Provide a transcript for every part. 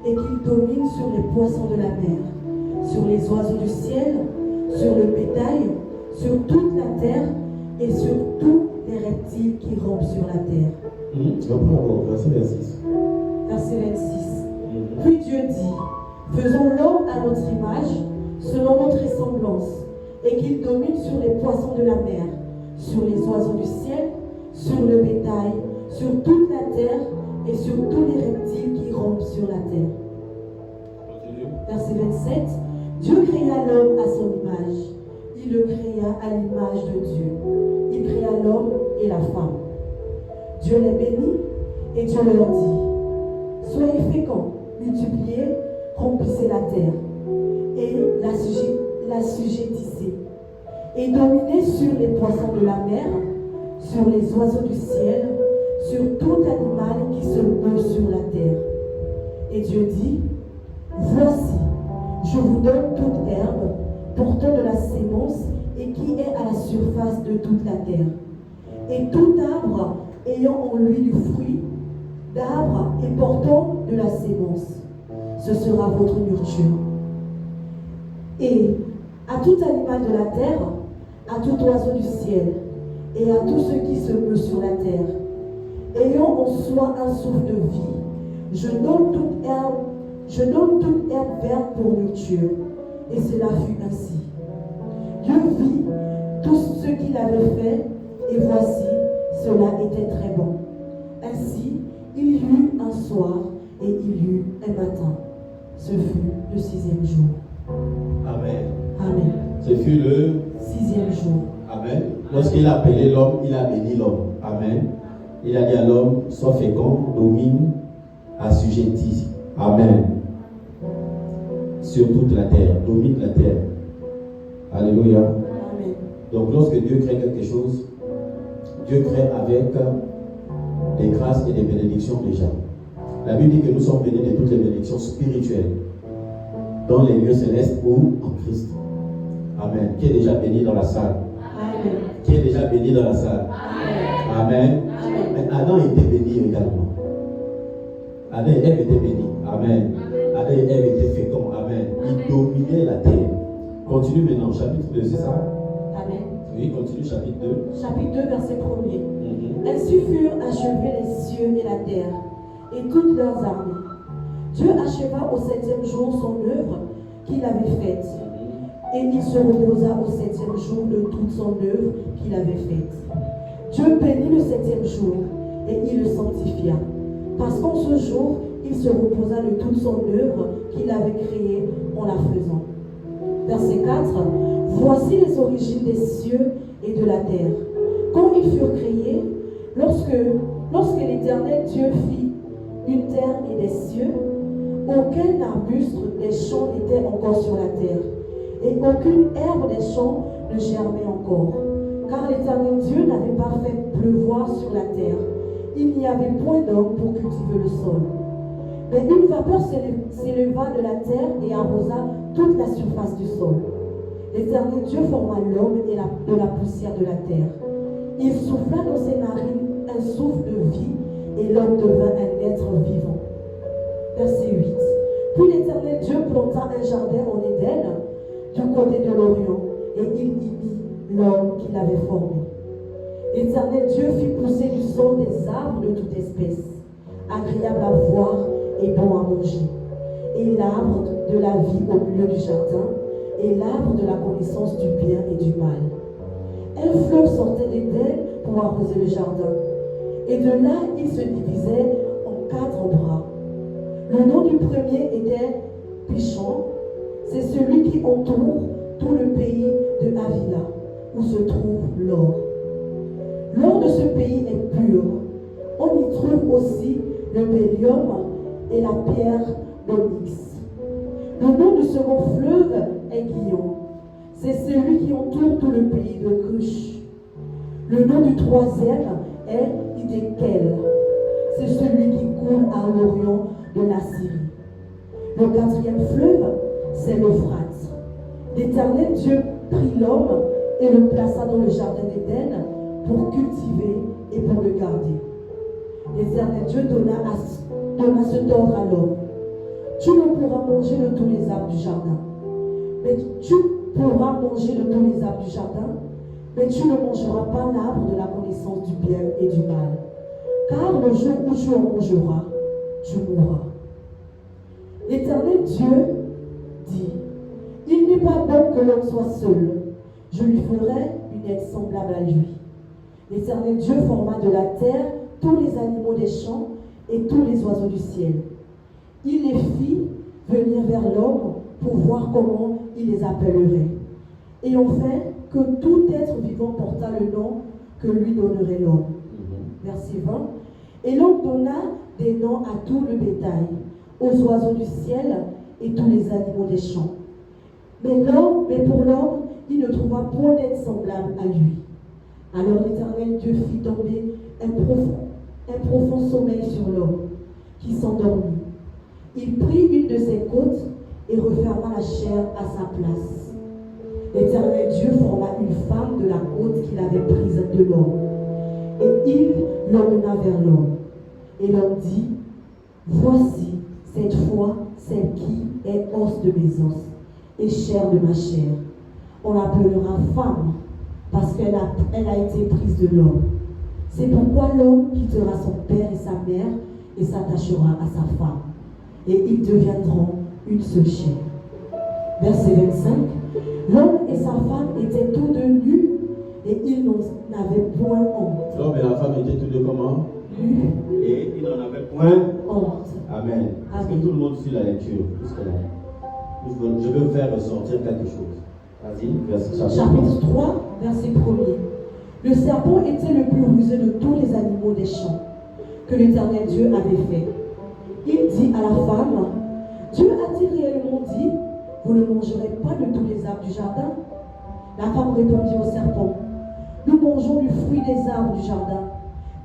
et qu'il domine sur les poissons de la mer, sur les oiseaux du ciel, sur le bétail, sur toute la terre et sur tous les reptiles qui rampent sur la terre. Verset 26. Verset 26. Puis Dieu dit, faisons l'homme à notre image, selon notre ressemblance, et qu'il domine sur les poissons de la mer, sur les oiseaux du ciel, sur le bétail, sur toute la terre et sur tous les reptiles qui rampent sur la terre. Verset 27. Dieu créa l'homme à son image. Il le créa à l'image de Dieu. Il créa l'homme et la femme. Dieu les bénit et Dieu leur dit, soyez féconds, multipliez, remplissez la terre et l'assujettissez. Et dominez sur les poissons de la mer, sur les oiseaux du ciel, sur tout animal qui se meut sur la terre. Et Dieu dit, voici, je vous donne toute herbe, portant de la sémence et qui est à la surface de toute la terre. Et tout arbre ayant en lui du fruit d'arbre et portant de la sémence, ce sera votre nourriture. Et à tout animal de la terre, à tout oiseau du ciel, et à tout ce qui se meut sur la terre, ayant en soi un souffle de vie, je donne toute herbe verte pour nourriture. Et cela fut ainsi. Dieu vit tout ce qu'il avait fait, et voici, cela était très bon. Ainsi, il y eut un soir et il y eut un matin. Ce fut le 6e jour. Amen. Amen. Ce fut le 6e jour. Amen. Lorsqu'il a appelé l'homme, il a béni l'homme. Amen. Il a dit à l'homme, sois fécond, domine, assujettis. Amen. Sur toute la terre, domine la terre. Alléluia. Amen. Donc lorsque Dieu crée quelque chose, Dieu crée avec des grâces et des bénédictions déjà. La Bible dit que nous sommes bénis de toutes les bénédictions spirituelles dans les lieux célestes ou en Christ. Amen. Qui est déjà béni dans la salle? Amen. Qui est déjà béni dans la salle? Amen. Amen. Mais Adam était béni également. Adam et Ève étaient bénis. Amen. Adam et Ève étaient féconds. Amen. Ils dominaient la terre. Continue maintenant, chapitre 2, c'est ça? Amen. Oui, continue, chapitre 2. Chapitre 2, verset 1er. Ainsi furent achevés les cieux et la terre, et toutes leurs armées. Dieu acheva au 7e jour son œuvre qu'il avait faite, et il se reposa au 7e jour de toute son œuvre qu'il avait faite. Dieu bénit le 7e jour, et il le sanctifia, parce qu'en ce jour, il se reposa de toute son œuvre qu'il avait créée en la faisant. Verset 4. Voici les origines des cieux et de la terre. Quand ils furent créés, lorsque l'Éternel Dieu fit une terre et des cieux, aucun arbuste des champs n'était encore sur la terre, et aucune herbe des champs ne germait encore, car l'Éternel Dieu n'avait pas fait pleuvoir sur la terre. Il n'y avait point d'homme pour cultiver le sol. Mais une vapeur s'éleva de la terre et arrosa toute la surface du sol. L'Éternel Dieu forma l'homme de la poussière de la terre. Il souffla dans ses narines un souffle de vie, et l'homme devint un être vivant. Verset 8. Puis l'Éternel Dieu planta un jardin en Éden, du côté de l'Orient, et il y mit l'homme qu'il avait formé. L'Éternel Dieu fit pousser du sol des arbres de toute espèce, agréables à voir et bons à manger, et l'arbre de la vie au milieu du jardin, et l'arbre de la connaissance du bien et du mal. Un fleuve sortait d'Éden pour arroser le jardin, et de là il se divisait en 4 bras. Le nom du premier était Pishon, c'est celui qui entoure tout le pays de Havila, où se trouve l'or. L'or de ce pays est pur. On y trouve aussi le bélium et la pierre d'onyx. Le nom du second fleuve est Guillon. C'est celui qui entoure tout le pays de Cush. Le nom du troisième est Hiddekel. C'est celui qui coule à l'orient de la Syrie. Le 4e fleuve, c'est l'Euphrate. L'Éternel Dieu prit l'homme et le plaça dans le jardin d'Éden pour cultiver et pour le garder. L'Éternel Dieu donna cet ordre à l'homme. tu ne pourras manger de tous les arbres du jardin. Mais tu pourras manger de tous les arbres du jardin, mais tu ne mangeras pas l'arbre de la connaissance du bien et du mal. Car le jour où tu en mangeras, tu mourras. L'Éternel Dieu dit, il n'est pas bon que l'homme soit seul. Je lui ferai une aide semblable à lui. L'Éternel Dieu forma de la terre tous les animaux des champs et tous les oiseaux du ciel. Il les fit venir vers l'homme pour voir comment il les appellerait. Et on fait que tout être vivant porta le nom que lui donnerait l'homme. Verset 20. Et l'homme donna des noms à tout le bétail, aux oiseaux du ciel et tous les animaux des champs. Mais pour l'homme, il ne trouva point d'être semblable à lui. Alors l'Éternel Dieu fit tomber un profond sommeil sur l'homme, qui s'endormit. Il prit une de ses côtes et referma la chair à sa place. L'Éternel Dieu forma une femme de la côte qu'il avait prise de l'homme. Et il l'emmena vers l'homme. Et l'homme dit, voici cette fois celle qui est os de mes os et chair de ma chair. On l'appellera femme parce qu'elle a été prise de l'homme. C'est pourquoi l'homme quittera son père et sa mère et s'attachera à sa femme. Et ils deviendront une seule chair. Verset 25. L'homme et sa femme étaient tous deux nus et ils n'avaient point honte. L'homme et la femme étaient tous deux comment? Nus. Et ils n'en avaient point honte. Amen. Est-ce que tout le monde suit la lecture? Je veux faire ressortir quelque chose. Vas-y, chapitre 3, verset 1er. Le serpent était le plus rusé de tous les animaux des champs que l'Éternel Dieu avait fait. Il dit à la femme, Dieu a-t-il réellement dit, vous ne mangerez pas de tous les arbres du jardin? La femme répondit au serpent, nous mangeons du fruit des arbres du jardin.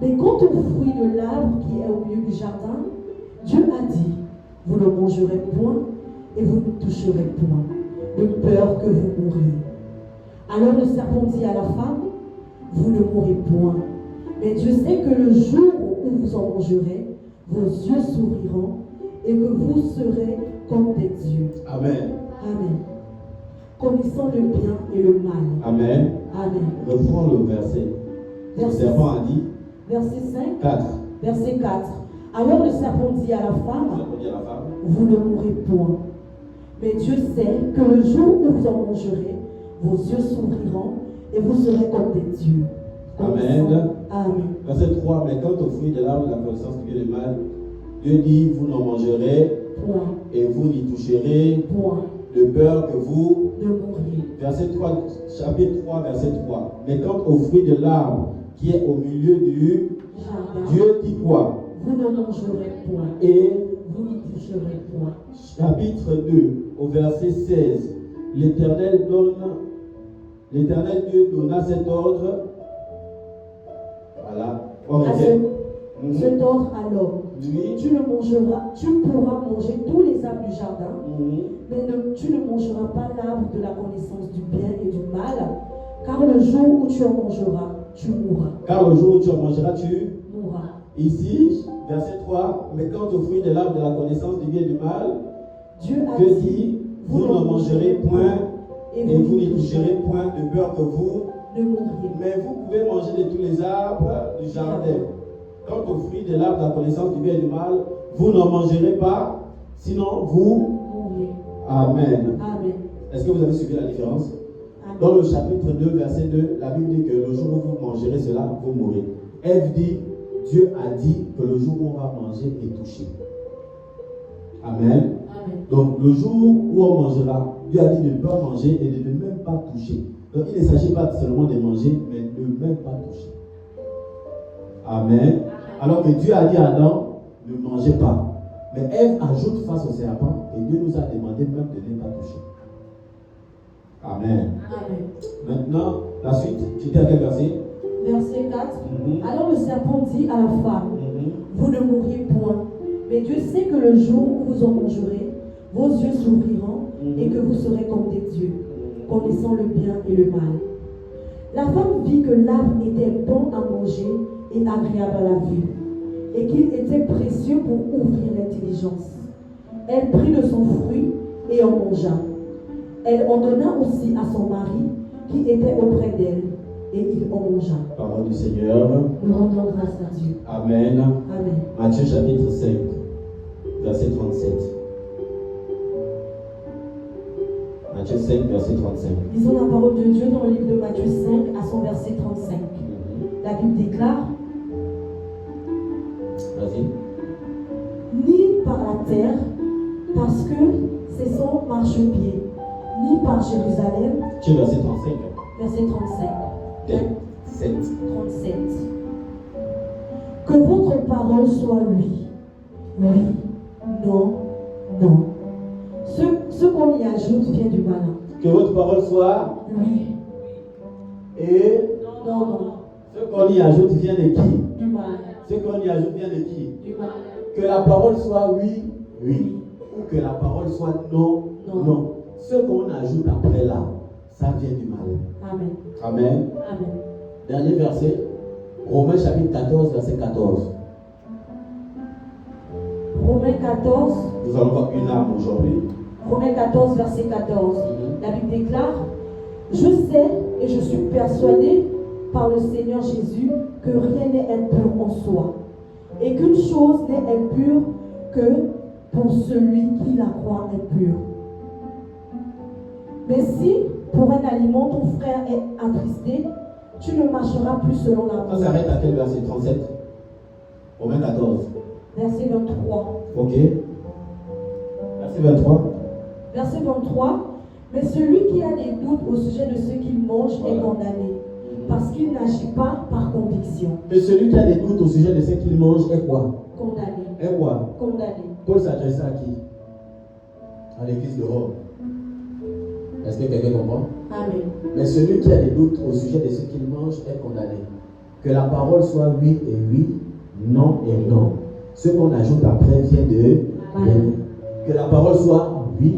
Mais quant au fruit de l'arbre qui est au milieu du jardin, Dieu a dit, vous ne mangerez point et vous ne toucherez point, de peur que vous mouriez. Alors le serpent dit à la femme, vous ne mourrez point, mais Dieu sait que le jour où vous en mangerez, vos yeux s'ouvriront et que vous serez comme des dieux. Amen. Amen. Connaissant le bien et le mal. Amen. Amen. Reprends le verset. Le serpent a dit. Verset 5. 4. Verset 4. Alors le serpent dit à la femme, vous ne mourrez point. Mais Dieu sait que le jour où vous en mangerez, vos yeux s'ouvriront et vous serez comme des dieux. Amen. Amen. Verset 3. Mais quant au fruit de l'arbre de la connaissance du bien et du mal, Dieu dit, vous n'en mangerez point. Et vous n'y toucherez point. De peur que vous ne mouriez. Verset 3, chapitre 3, verset 3. Mais quant au fruit de l'arbre qui est au milieu du jardin, Dieu dit quoi? Vous ne mangerez point. Et vous n'y toucherez point. Chapitre 2, au verset 16. L'Éternel Dieu donna cet ordre. Voilà. Cet ordre à l'homme. Tu pourras manger tous les arbres du jardin, mais tu ne mangeras pas l'arbre de la connaissance du bien et du mal, car le jour où tu en mangeras, tu mourras. Car le jour où tu en mangeras, tu mourras. Ici, verset 3, mais quant au fruit de l'arbre de la connaissance du bien et du mal, Dieu dit, vous n'en mangerez point et vous n'y toucherez point de peur que vous ne mouriez. Mais vous pouvez manger de tous les arbres du jardin. Quant au fruit de l'arbre de la connaissance du bien et du mal, vous n'en mangerez pas, sinon vous mourrez. Amen. Amen. Est-ce que vous avez suivi la différence? Amen. Dans le chapitre 2, verset 2, la Bible dit que le jour où vous mangerez cela, vous mourrez. Ève dit, Dieu a dit que le jour où on va manger et toucher. Amen. Amen. Donc le jour où on mangera, Dieu a dit de ne pas manger et de ne même pas toucher. Donc il ne s'agit pas seulement de manger, mais de ne même pas toucher. Amen. Alors que Dieu a dit à Adam, ne mangez pas. Mais Ève ajoute face au serpent et Dieu nous a demandé même de ne pas toucher. Amen. Amen. Maintenant, la suite, c'était à quel verset? Verset 4. Alors le serpent dit à la femme, vous ne mourrez point, mais Dieu sait que le jour où vous en mangerez, vos yeux s'ouvriront et que vous serez comme des dieux, connaissant le bien et le mal. La femme vit que l'arbre était bon à manger agréable à la vue, et qu'il était précieux pour ouvrir l'intelligence, Elle prit de son fruit et en mangea. Elle en donna aussi à son mari qui était auprès d'elle, et il en mangea. Parole du Seigneur. Nous rendons grâce à Dieu. Amen. Amen. Matthieu chapitre 5, verset 37. Matthieu 5, verset 35. Lisons la parole de Dieu dans le livre de Matthieu 5 à son verset 35. La Bible déclare: Vas-y. ni par la terre, parce que c'est son marchepied, ni par Jérusalem, Tu es verset 35. verset 35. 7. 37. Que votre parole soit oui, oui, non, non. Ce qu'on y ajoute vient du malin. Que votre parole soit Oui, et non, non. ce qu'on y ajoute vient de qui? Du malin. Ce qu'on y ajoute vient de qui? Du malin. Que la parole soit oui, oui. Ou que la parole soit non, Non. non. Ce qu'on ajoute après là, ça vient du malin. Amen. Amen. Amen. Dernier verset. Romains chapitre 14, verset 14. Romains 14, Nous allons voir une âme aujourd'hui. Romains 14, verset 14. La Bible déclare: je sais et je suis persuadé par le Seigneur Jésus que rien n'est impur en soi, et qu'une chose n'est impure que pour celui qui la croit impure. Mais si pour un aliment ton frère est attristé, tu ne marcheras plus selon la Ça s'arrête à quel verset? 37. Romains 14. Verset 23. Ok. Verset 23. Verset 23. Mais celui qui a des doutes au sujet de ce qu'il mange est condamné, parce qu'il n'agit pas par conviction. Mais celui qui a des doutes au sujet de ce qu'il mange est quoi? Condamné. Est quoi? Condamné. Paul s'adressait à qui? À l'église de Rome. Est-ce que quelqu'un comprend? Amen. Mais celui qui a des doutes au sujet de ce qu'il mange est condamné. Que la parole soit oui et oui, non et non. Ce qu'on ajoute après vient de Amen. que la parole soit oui,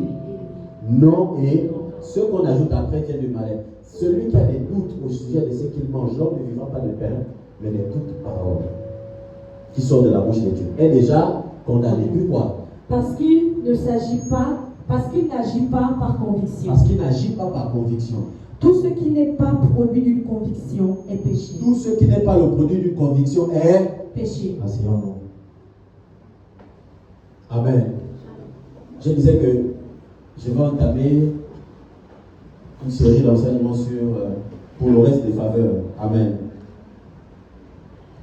non et ce qu'on ajoute après vient du malin. Celui qui a des doutes au sujet de ce qu'il mange, l'homme ne vivra pas de pain, mais de toute parole qui sort de la bouche de Dieu. Est déjà condamné. Pourquoi? Parce qu'il ne s'agit pas, parce qu'il n'agit pas par conviction. Parce qu'il n'agit pas par conviction. Tout ce qui n'est pas produit d'une conviction est péché. Tout ce qui n'est pas le produit d'une conviction est Péché. asseyons-nous. Amen. Je disais que je vais entamer une série d'enseignements pour le reste des faveurs. Amen.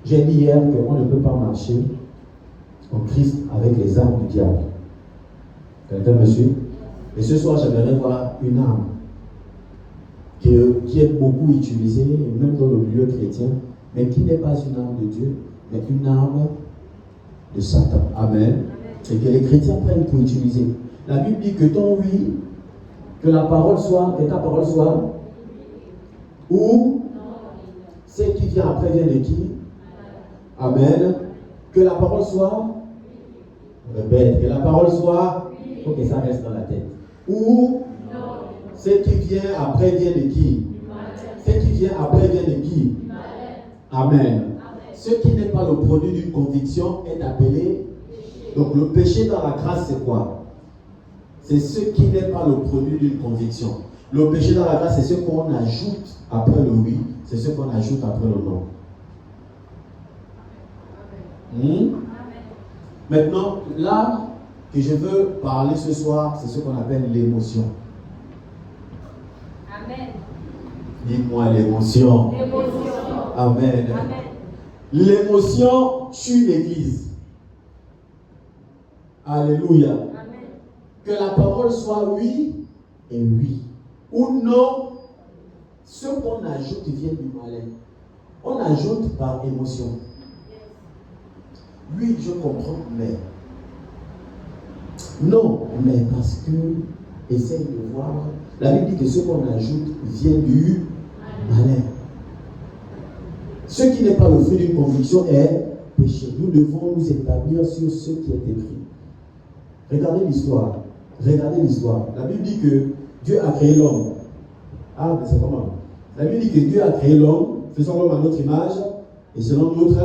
J'ai dit hier qu'on ne peut pas marcher en Christ avec les armes du diable. Quelqu'un me suit? Et ce soir, j'aimerais voir une arme qui est beaucoup utilisée, même dans le milieu chrétien, mais qui n'est pas une arme de Dieu, mais une arme de Satan. Amen. Et que les chrétiens prennent pour utiliser. La Bible dit que ton oui, que la parole soit, que ta parole soit, ou ce qui vient après vient de qui? Amen. Que la parole soit, répète, que la parole soit, il faut que ça reste dans la tête. Ou ce qui vient après vient de qui? Ce qui vient après vient de qui? Amen. Ce qui n'est pas le produit d'une conviction est appelé. Donc le péché dans la grâce, c'est quoi? C'est ce qui n'est pas le produit d'une conviction. Le péché dans la grâce, c'est ce qu'on ajoute après le oui, c'est ce qu'on ajoute après le non. Maintenant, là que je veux parler ce soir, c'est ce qu'on appelle l'émotion. Amen. Dis-moi l'émotion. L'émotion. Amen. Amen. L'émotion tue l'église. Alléluia. Amen. Que la parole soit oui et oui. Ou non, ce qu'on ajoute vient du malin. On ajoute par émotion. Oui, je comprends, mais. Non, mais parce que, essaye de voir. La Bible dit que ce qu'on ajoute vient du malin. Ce qui n'est pas le fruit d'une conviction est péché. Nous devons nous établir sur ce qui est écrit. Regardez l'histoire. Regardez l'histoire. La Bible dit que Dieu a créé l'homme. Ah, mais c'est comment? La Bible dit que Dieu a créé l'homme, faisant l'homme à notre image et selon notre.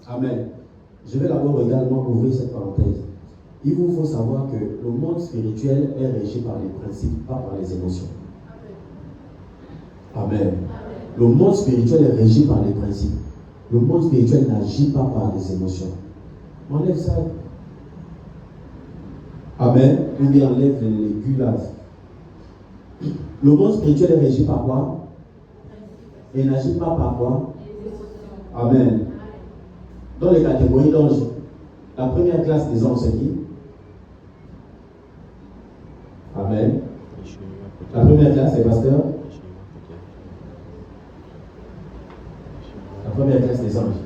Amen. Je vais d'abord également ouvrir cette parenthèse. il vous faut savoir que le monde spirituel est régi par les principes, pas par les émotions. Amen. Le monde spirituel est régi par les principes. Le monde spirituel n'agit pas par les émotions. Enlève ça. Amen. Ou bien enlève les gulaves. Le monde spirituel est régi par quoi? Et n'agit pas par quoi? Amen. Dans les catégories d'anges, la première classe des anges, c'est qui? Amen. La première classe, c'est pasteur. La première classe des anges.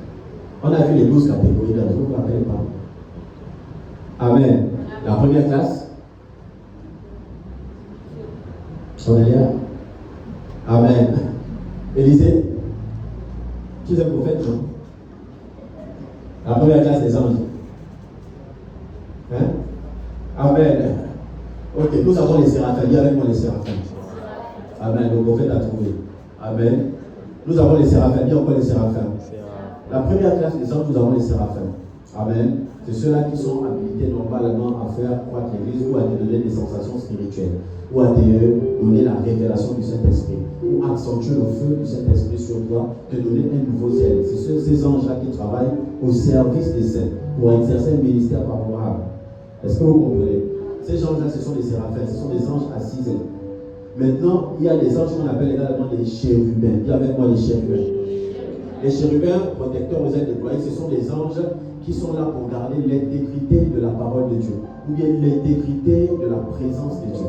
On a vu les 12 catégories d'anges, vous ne vous rappelez pas? Amen. La première classe. Sonélia. Amen. Élisée. Qui est le prophète, non? La première classe des anges. Hein? Amen. Ok, nous avons les séraphins. Dis avec moi les séraphins. Amen. Le prophète a trouvé. Amen. Nous avons les séraphins. Dis encore les séraphins. La première classe des anges, nous avons les séraphins. Amen. C'est ceux-là qui sont habilités normalement à faire croître l'église ou à te donner des sensations spirituelles, ou à te donner la révélation du Saint-Esprit, ou accentuer le feu du Saint-Esprit sur toi, te donner un nouveau ciel. C'est ces anges-là qui travaillent au service des saints pour exercer un ministère favorable. Est-ce que vous comprenez? Ces gens-là, ce sont des séraphins, ce sont des anges assis. Maintenant, il y a des anges qu'on appelle également des chérubins. Dis avec moi les chérubins. Les chérubins protecteurs aux ailes déployées, ce sont des anges qui sont là pour garder l'intégrité de la parole de Dieu, ou bien l'intégrité de la présence de Dieu.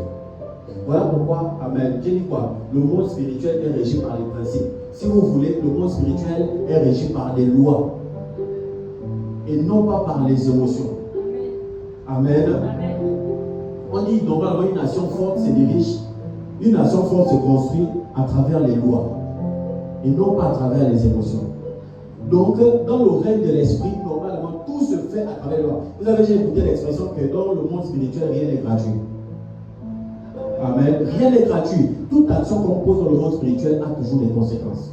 Voilà pourquoi, amen. J'ai dit quoi? Le monde spirituel est régi par les principes. Si vous voulez, le monde spirituel est régi par les lois et non pas par les émotions. Amen. On dit normalement une nation forte se dirige, une nation forte se construit à travers les lois et non pas à travers les émotions. Donc, dans le règne de l'esprit, normalement, tout se fait à travers les lois. Vous avez déjà écouté l'expression que dans le monde spirituel, rien n'est gratuit. Amen. Rien n'est gratuit. Toute action qu'on pose dans le monde spirituel a toujours des conséquences.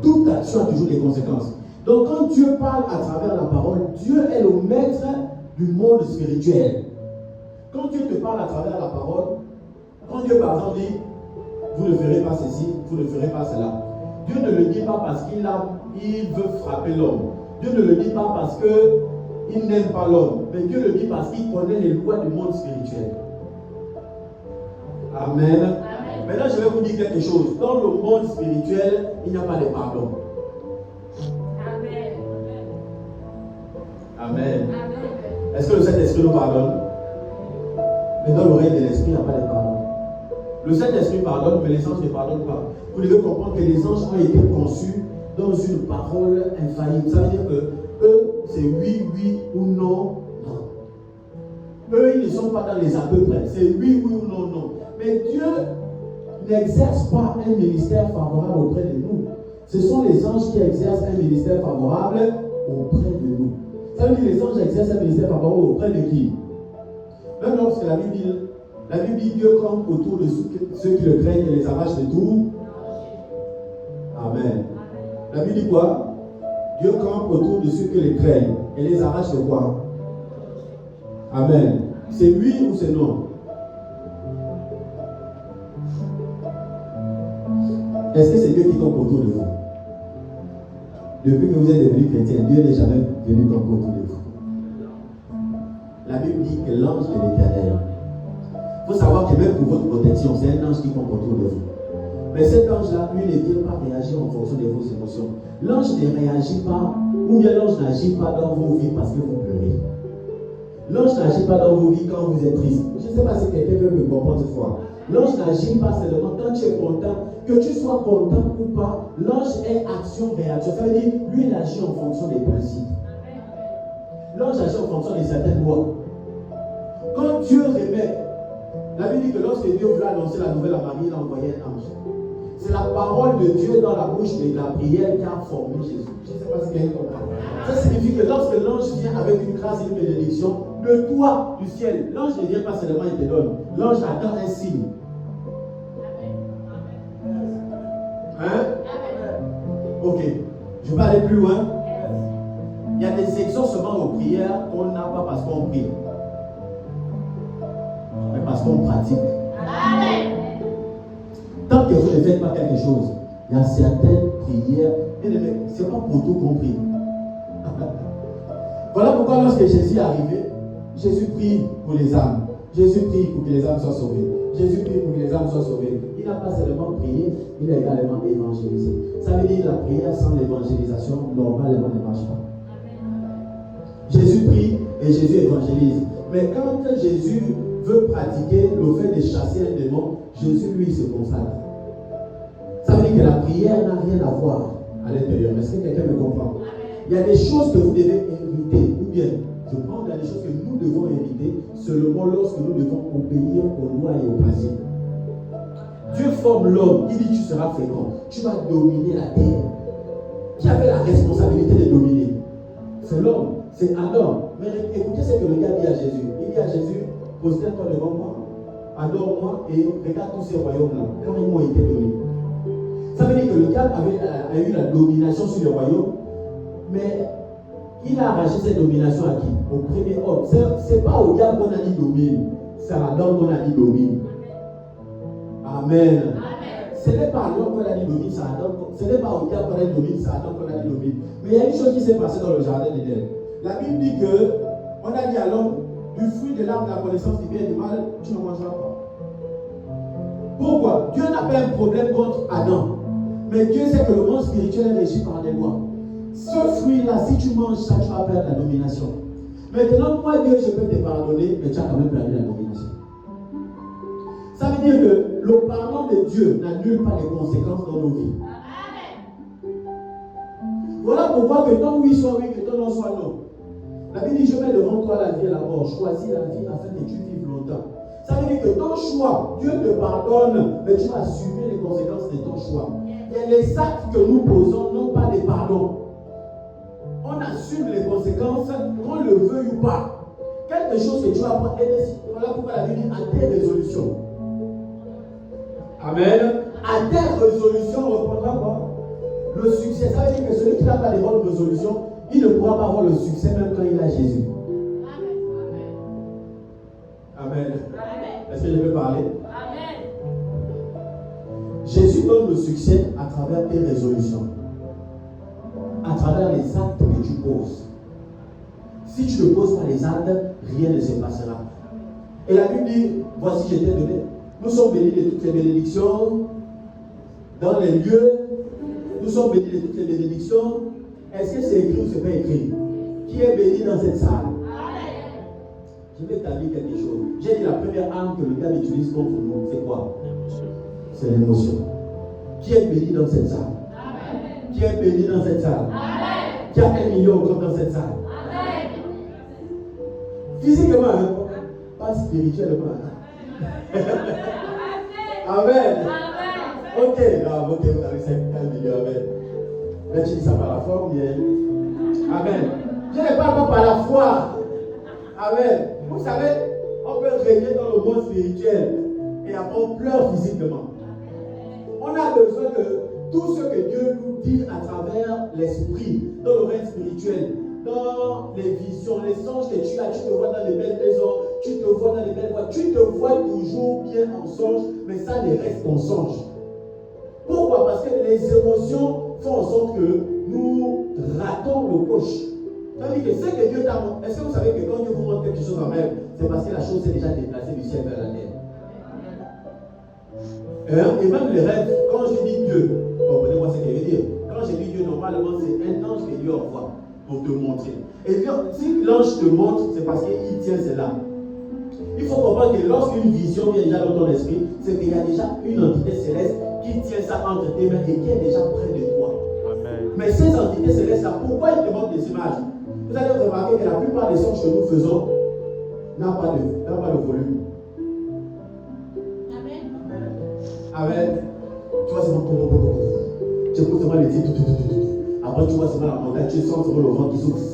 Toute action a toujours des conséquences. Donc, quand Dieu parle à travers la parole, Dieu est le maître du monde spirituel. Quand Dieu te parle à travers la parole, quand Dieu par exemple dit, vous ne ferez pas ceci, vous ne ferez pas cela. Dieu ne le dit pas parce qu'il veut frapper l'homme. Dieu ne le dit pas parce qu'il n'aime pas l'homme. Mais Dieu le dit parce qu'il connaît les lois du monde spirituel. Amen. Amen. Maintenant, je vais vous dire quelque chose. Dans le monde spirituel, il n'y a pas de pardon. Amen. Amen. Amen. Est-ce que le Saint-Esprit nous pardonne? Mais dans le règne de l'Esprit, il n'y a pas de pardon. Le Saint-Esprit pardonne, mais les anges ne pardonnent pas. Vous devez comprendre que les anges ont été conçus dans une parole infaillible. Ça veut dire que eux, c'est oui, oui ou non, non. Eux, ils ne sont pas dans les à peu près. C'est oui, oui ou non, non. Mais Dieu n'exerce pas un ministère favorable auprès de nous. Ce sont les anges qui exercent un ministère favorable auprès de nous. Ça veut dire que les anges exercent un ministère favorable auprès de qui? Même lorsque la Bible dit Dieu campe autour de ceux qui le craignent et les arrache de tout. Amen. La Bible dit quoi? Dieu campe autour de ceux qui le craignent et les arrache de quoi? Amen. C'est oui ou c'est non? Est-ce que c'est Dieu qui campe autour de vous? Depuis que vous êtes devenu chrétien, Dieu n'est jamais venu camper autour de vous. La Bible dit que l'ange de l'Éternel. Il faut savoir que même pour votre protection, c'est un ange qui campe autour de vous. Mais cet ange-là, lui, ne vient pas réagir en fonction de vos émotions. L'ange ne réagit pas, ou bien l'ange n'agit pas dans vos vies parce que vous pleurez. L'ange n'agit pas dans vos vies quand vous êtes triste. Je ne sais pas si quelqu'un veut me comprendre cette fois. L'ange n'agit pas seulement quand tu es content. Que tu sois content ou pas, l'ange est action-réaction. Ça veut dire, lui, il agit en fonction des principes. L'ange agit en fonction de certaines lois. Quand Dieu remet, la Bible dit que lorsque Dieu voulait annoncer la nouvelle à Marie, il a envoyé un ange. C'est la parole de Dieu dans la bouche de Gabriel qui a formé Jésus. Je ne sais pas si quelqu'un comprend. Ça signifie que lorsque l'ange vient avec une grâce et une bénédiction, le toit du ciel, l'ange ne vient pas seulement, il te donne. L'ange attend un signe. Hein? Ok. Je vais aller plus loin. Il y a des exaucements aux prières qu'on n'a pas parce qu'on prie. parce qu'on pratique. Amen. Tant que vous ne faites pas quelque chose, il y a certaines prières, ce n'est pas pour tout compris. Voilà pourquoi lorsque Jésus est arrivé, Jésus prie pour les âmes. Jésus prie pour que les âmes soient sauvées. Jésus prie pour que les âmes soient sauvées. Il n'a pas seulement prié, il a également évangélisé. Ça veut dire que la prière sans l'évangélisation, normalement, ne marche pas. Jésus prie et Jésus évangélise. Mais quand Jésus veut pratiquer le fait de chasser un démon, Jésus, lui, se consacre. Ça veut dire que la prière n'a rien à voir à l'intérieur. Est-ce que quelqu'un me comprend? Il y a des choses que vous devez éviter, ou bien, je prends, il y a des choses que nous devons éviter seulement lorsque nous devons obéir aux lois et aux principes. Dieu forme l'homme, il dit tu seras fécond, tu vas dominer la terre. Qui avait la responsabilité de dominer? C'est l'homme, c'est Adam. Mais écoutez ce que le gars dit à Jésus. Il dit à Jésus, posterne-toi devant moi, adore-moi et regarde tous ces royaumes-là, comment ils m'ont été donnés. Ça veut dire que le diable a eu la domination sur les royaumes, mais il a arraché cette domination à qui? Au premier homme. Ce n'est pas au diable qu'on a dit domine, c'est à Adam qu'on a dit domine. Amen. Amen. Ce n'est pas à l'homme qu'on a dit domine, c'est à Adam. Ce n'est pas au diable qu'on a dit domine, c'est à Adam qu'on a dit domine. Mais il y a une chose qui s'est passée dans le jardin d'Éden. La Bible dit que on a dit à l'homme, du fruit de l'arbre de la connaissance du bien et du mal, tu ne mangeras pas. Pourquoi? Dieu n'a pas un problème contre Adam. Mais Dieu sait que le monde spirituel est régi par des lois. Ce fruit-là, si tu manges ça, tu vas perdre la domination. Maintenant, moi, Dieu, je peux te pardonner, mais tu as quand même perdu la domination. Ça veut dire que le pardon de Dieu n'annule pas les conséquences dans nos vies. Voilà pourquoi que ton oui soit oui, que ton non soit non. La Bible dit, je mets devant toi la vie et la mort. Choisis la vie afin que tu vives longtemps. Ça veut dire que ton choix, Dieu te pardonne, mais tu vas assumer les conséquences de ton choix. Et les actes que nous posons n'ont pas de pardon. On assume les conséquences, qu'on le veuille ou pas. Quelque chose que tu vas prendre, voilà pourquoi la Bible dit à tes résolutions. Amen. À tes résolutions, on reprendra quoi? Le succès. Ça veut dire que celui qui n'a pas de bonnes résolutions, il ne pourra pas avoir le succès même quand il a Jésus. Amen. Amen. Est-ce que je peux parler? Amen. Jésus donne le succès à travers tes résolutions, à travers les actes que tu poses. Si tu ne poses pas les actes, rien ne se passera. Et la Bible dit, voici je t'ai donné. Nous sommes bénis de toutes les bénédictions dans les lieux. Nous sommes bénis de toutes les bénédictions. Est-ce que c'est écrit ou ce n'est pas écrit? Qui est béni dans cette salle? Je vais t'amener quelque chose. J'ai dit la première arme que le diable utilise contre nous, c'est quoi? C'est l'émotion. Qui est béni dans cette salle? Amen. Qui est béni dans cette salle? Amen. Qui a 1 million dans cette salle? Amen. Physiquement, hein? Pas spirituellement. Amen. Amen. Ok, là, ok, vous avez 5 millions. Amen. Là, tu dis ça par la foi ou bien? Amen. Je ne parle pas par la foi. Amen. Vous savez, on peut régner dans le monde spirituel et après on pleure physiquement. On a besoin de tout ce que Dieu nous dit à travers l'esprit, dans le règne spirituel, dans les visions, les songes que tu as. Tu te vois dans les belles maisons, tu te vois dans les belles voies, tu te vois toujours bien en songe, mais ça ne reste qu'en songe. Pourquoi? Parce que les émotions font en sorte que nous ratons le coche. C'est-à-dire que ce que Dieu t'a montré, est-ce que vous savez que quand Dieu vous montre quelque chose en rêve, c'est parce que la chose s'est déjà déplacée du ciel vers la terre. Et même les rêves, quand je dis Dieu, comprenez-moi ce qu'il veut dire. Quand je dis Dieu, normalement, c'est un ange que Dieu envoie pour te montrer. Et si l'ange te montre, c'est parce qu'il tient cela. Il faut comprendre que lorsqu'une vision vient déjà dans ton esprit, c'est qu'il y a déjà une entité céleste qui tient ça entre tes mains et qui est déjà près de toi. Amen. Mais ces entités célestes-là, pourquoi ils te montrent des images? Vous allez remarquer que la plupart des songes que nous faisons n'ont pas de volume. Amen. Amen. Tu vois, c'est bon. Tu écoutes seulement les tirs. Après, tu vois seulement la montagne. Tu sens seulement le vent qui souffle.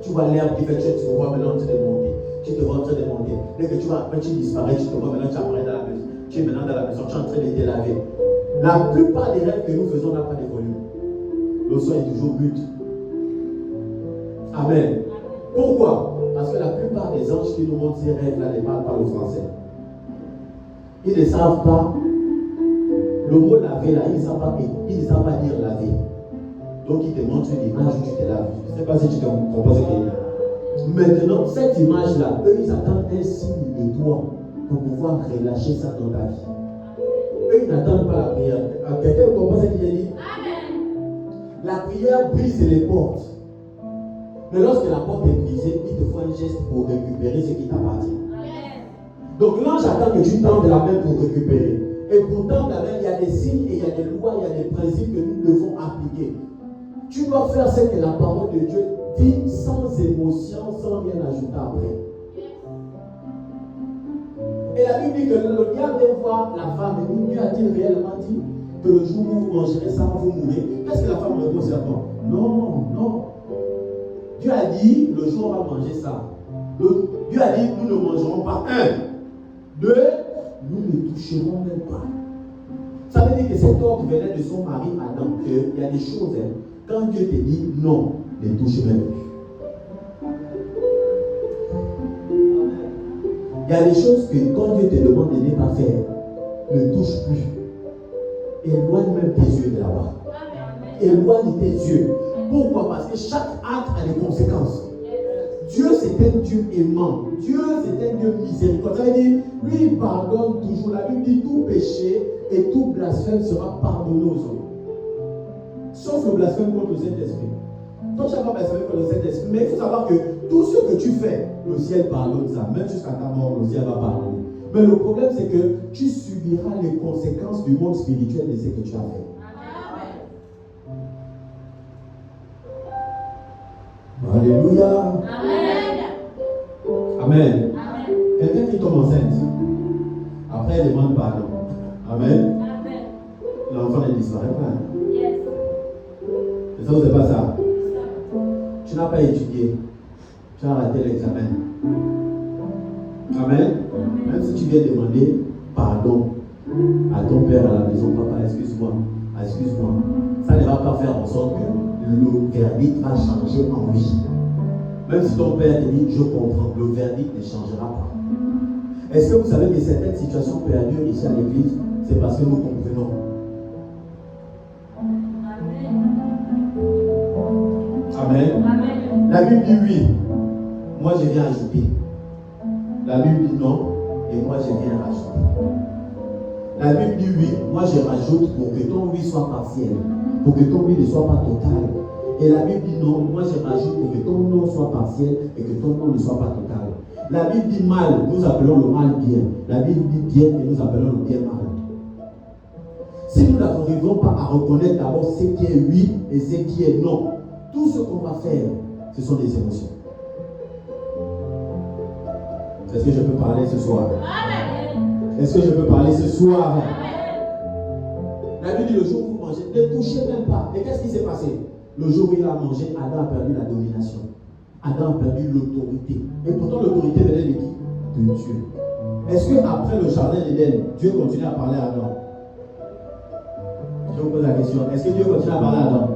Tu vois l'herbe qui fait. Tu te vois maintenant en train de monter. Tu te vois en train de monter. Dès que tu vas, après, tu disparais. Tu te vois maintenant, tu apparais dans la maison. Tu es maintenant dans la maison. Tu es en train de te laver. La plupart des rêves que nous faisons n'ont pas de volume. Le son est toujours but. Amen. Pourquoi? Parce que la plupart des anges qui nous montrent ces rêves-là ne parlent pas le français. Ils ne savent pas. Le mot laver là, ils ne savent pas dire laver. Donc ils te montrent une image où tu te laves. Je ne sais pas si tu te comprends ce qu'il y a. Maintenant, cette image-là, eux, ils attendent un signe de toi pour pouvoir relâcher ça dans ta vie. Eux, ils n'attendent pas la prière. Quelqu'un comprend ce qu'il a dit? La prière brise les portes. Mais lorsque la porte est brisée, il te faut un geste pour récupérer ce qui t'appartient. Donc l'ange attend que tu tendes la main pour récupérer. Et pour tendre la main, il y a des signes et il y a des lois, il y a des principes que nous devons appliquer. Tu dois faire ce que la parole de Dieu dit sans émotion, sans rien ajouter après. Et la Bible dit que le diable vient voir la femme et dit, Dieu a-t-il réellement dit que le jour où vous mangerez ça, vous mourrez? Qu'est-ce que la femme répond certainement? Non, non. Dieu a dit, le jour où on va manger ça. Dieu a dit, nous ne mangerons pas. 1, 2, nous ne toucherons même pas. Ça veut dire que cet ordre venait de son mari Adam. Il y a des choses, quand Dieu te dit non, ne touche même plus. Il y a des choses que quand Dieu te demande de ne pas faire, ne touche plus. Éloigne même tes yeux de là-bas. Éloigne tes yeux. Pourquoi? Parce que chaque acte a des conséquences. Dieu, c'est un Dieu aimant. Dieu, c'est un Dieu miséricordieux. Ça veut dire, lui, il pardonne toujours. La Bible dit, tout péché et tout blasphème sera pardonné aux hommes. Sauf le blasphème contre le Saint-Esprit. Donc, tu n'as pas blasphémé contre le Saint-Esprit. Mais il faut savoir que tout ce que tu fais, le ciel pardonne ça. Même jusqu'à ta mort, le ciel va pardonner. Mais le problème, c'est que tu subiras les conséquences du monde spirituel de ce que tu as fait. Alléluia. Amen. Amen. Quelqu'un qui tombe enceinte, après elle demande pardon. Amen. L'enfant ne disparaît pas. C'est ça ou c'est pas ça? Tu n'as pas étudié. Tu as raté l'examen. Amen. Même si tu viens demander pardon à ton père à la maison, papa, excuse-moi, ça ne va pas faire en sorte que le verdict va changer en oui. Même si ton père te dit, je comprends, le verdict ne changera pas. Est-ce que vous savez que certaines situations perdues ici à l'église, c'est parce que nous comprenons? Amen. Amen. La Bible dit oui, moi je viens ajouter. La Bible dit non, et moi je viens rajouter. La Bible dit oui, moi je rajoute pour que ton oui soit partiel, pour que ton oui ne soit pas total. Et la Bible dit non, moi je rajoute pour que ton non soit partiel et que ton non ne soit pas total. La Bible dit mal, nous appelons le mal bien. La Bible dit bien et nous appelons le bien mal. Si nous n'arrivons pas à reconnaître d'abord ce qui est oui et ce qui est non, tout ce qu'on va faire, ce sont des émotions. Est-ce que je peux parler ce soir? Est-ce que je peux parler ce soir? La Bible dit le jour où vous mangez, ne touchez même pas. Et qu'est-ce qui s'est passé? Le jour où il a mangé, Adam a perdu la domination. Adam a perdu l'autorité. Et pourtant l'autorité venait de qui? De Dieu. Est-ce qu'après le jardin d'Éden, Dieu continue à parler à Adam? Je vous pose la question. Est-ce que Dieu continue à parler à Adam?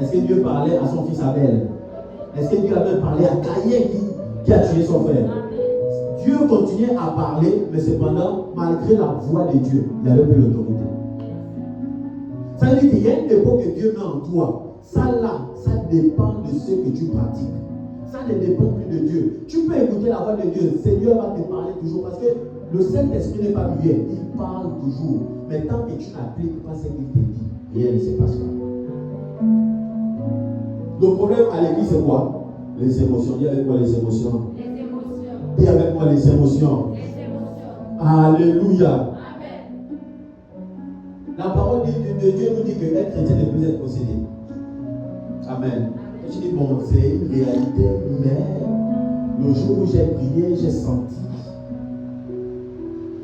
Est-ce que Dieu parlait à son fils Abel? Est-ce que Dieu a même parlé à Caïn qui a tué son frère? Dieu continuait à parler, mais cependant, malgré la voix de Dieu, il n'y avait plus l'autorité. Ça veut dire qu'il y a une époque que Dieu met en toi. Ça là, ça dépend de ce que tu pratiques. Ça ne dépend plus de Dieu. Tu peux écouter la voix de Dieu. Le Seigneur va te parler toujours parce que le Saint-Esprit n'est pas muet. Il parle toujours. Mais tant que tu n'appliques pas ce qu'il te dit, rien ne se passe pas. Le problème à l'église, c'est quoi? Les émotions. Dis avec moi les émotions. Dis avec moi les émotions. Alléluia. Amen. La parole de Dieu nous dit que être chrétien ne peut être possédé. Amen. Je dis, bon, c'est une réalité, mais le jour où j'ai prié, j'ai senti.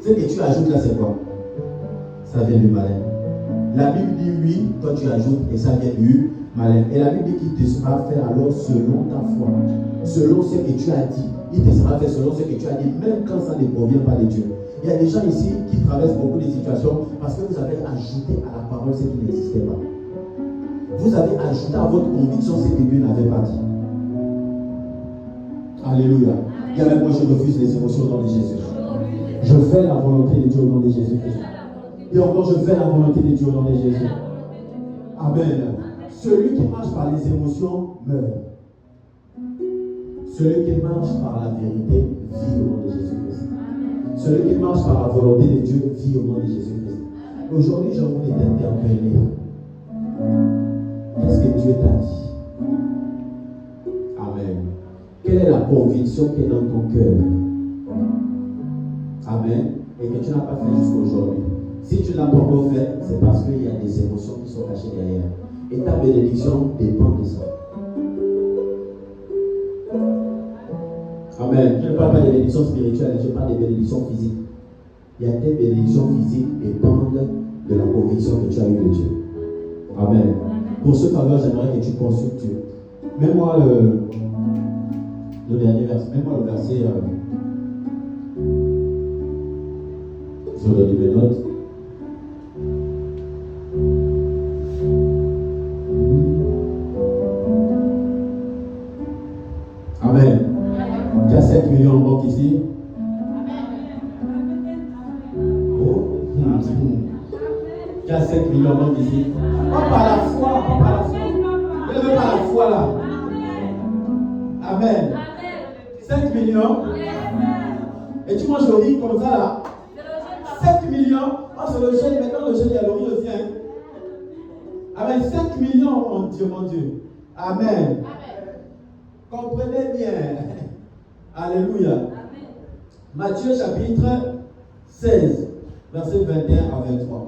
Ce que tu ajoutes là, c'est quoi? Ça vient du malin. La Bible dit oui, toi tu ajoutes, et ça vient du malin. Et la Bible dit qu'il te sera fait alors selon ta foi, selon ce que tu as dit. Il te sera fait selon ce que tu as dit, même quand ça ne provient pas de Dieu. Il y a des gens ici qui traversent beaucoup de situations parce que vous avez ajouté à la parole ce qui n'existait pas. Vous avez ajouté à votre conviction ce que Dieu n'avait pas dit. Alléluia. Et avec moi, je refuse les émotions au nom de Jésus. Je fais la volonté de Dieu au nom de Jésus-Christ. Et encore, je fais la volonté de Dieu au nom de Jésus. Amen. Celui qui marche par les émotions meurt. Celui qui marche par la vérité vit au nom de Jésus-Christ. Celui qui marche par la volonté de Dieu vit au nom de Jésus-Christ. Aujourd'hui, j'ai envie d'interpeller. Qu'est-ce que Dieu t'a dit? Amen. Quelle est la conviction qui est dans ton cœur? Amen. Et que tu n'as pas fait jusqu'à aujourd'hui. Si tu ne l'as pas encore fait, c'est parce qu'il y a des émotions qui sont cachées derrière. Et ta bénédiction dépend de ça. Amen. Je ne parle pas des bénédictions spirituelles, je parle des bénédictions physiques. Il y a des bénédictions physiques qui dépendent de la conviction que tu as eue de Dieu. Amen. Pour ce faveur, j'aimerais que tu consultes Dieu. Mets-moi le dernier verset. Mets-moi le verset. Je relis mes notes. Amen. Il y a 7 millions en banque ici. Oh. Il y a 7 millions en banque ici. Pas par la foi, pas par la foi. Ne veux pas la foi là. Amen. 5 millions. Et tu manges le riz comme ça là. 7 millions. Oh, c'est le jeûne. Maintenant, le jeûne, il y a le riz aussi. Hein? Amen. 5 millions, mon Dieu, mon Dieu. Amen. Comprenez bien. Alléluia. Amen. Matthieu chapitre 16, verset 21 à 23.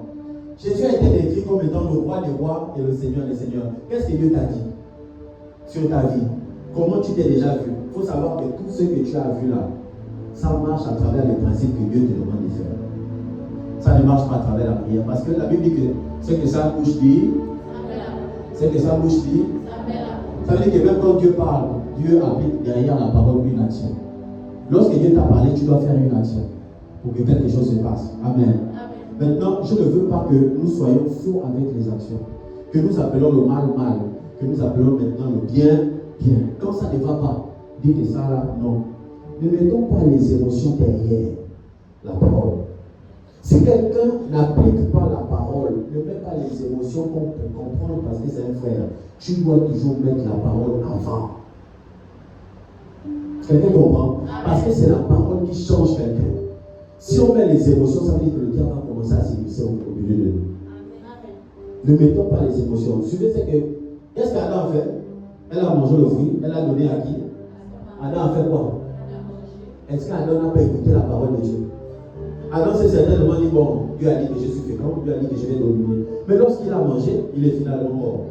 Jésus a été décrit comme étant le roi des rois et le Seigneur des seigneurs. Qu'est-ce que Dieu t'a dit sur ta vie? Comment tu t'es déjà vu? Il faut savoir que tout ce que tu as vu là, ça marche à travers les principes que Dieu te demande de faire. Ça ne marche pas à travers la prière. Parce que la Bible dit que ce que sa bouche dit, ça veut dire que même quand Dieu parle, Dieu applique derrière la parole une action. Lorsque Dieu t'a parlé, tu dois faire une action pour que quelque chose se passe. Amen. Maintenant, je ne veux pas que nous soyons faux avec les actions. Que nous appelons le mal, mal. Que nous appelons maintenant le bien, bien. Quand ça ne va pas, dites ça là, non. Ne mettons pas les émotions derrière la parole. Si quelqu'un n'applique pas la parole, ne met pas les émotions qu'on peut comprendre parce que c'est un frère, tu dois toujours mettre la parole avant. Quelqu'un comprend? Parce que c'est la parole qui change quelqu'un. Si on met les émotions, ça veut dire que le diable va commencer à s'immiscer au milieu de nous. Ne mettons pas les émotions. Suivez, c'est que, qu'est-ce qu'Adam a fait? Elle a mangé le fruit, elle a donné à qui? Adam a fait quoi? Est-ce qu'Adam n'a pas écouté la parole de Dieu? Adam s'est certainement dit, bon, Dieu a dit que je suis fécond, Dieu a dit que je vais dominer. Mais lorsqu'il a mangé, il est finalement mort.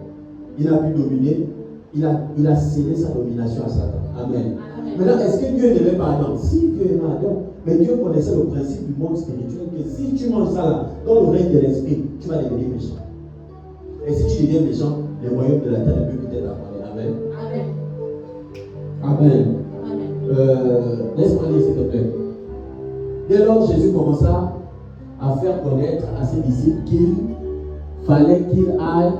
Il a pu dominer, il a cédé sa domination à Satan. Amen. Maintenant, est-ce que Dieu n'aimait pas Adam? Si Dieu aimait Adam, mais Dieu connaissait le principe du monde spirituel, que si tu manges ça là, dans le règne de l'esprit, tu vas devenir méchant. Et si tu deviens méchant, les royaumes de la terre ne peuvent peut-être avoir. Amen. Amen. Laisse-moi lire s'il te plaît. Dès lors, Jésus commença à faire connaître à ses disciples qu'il fallait qu'il aille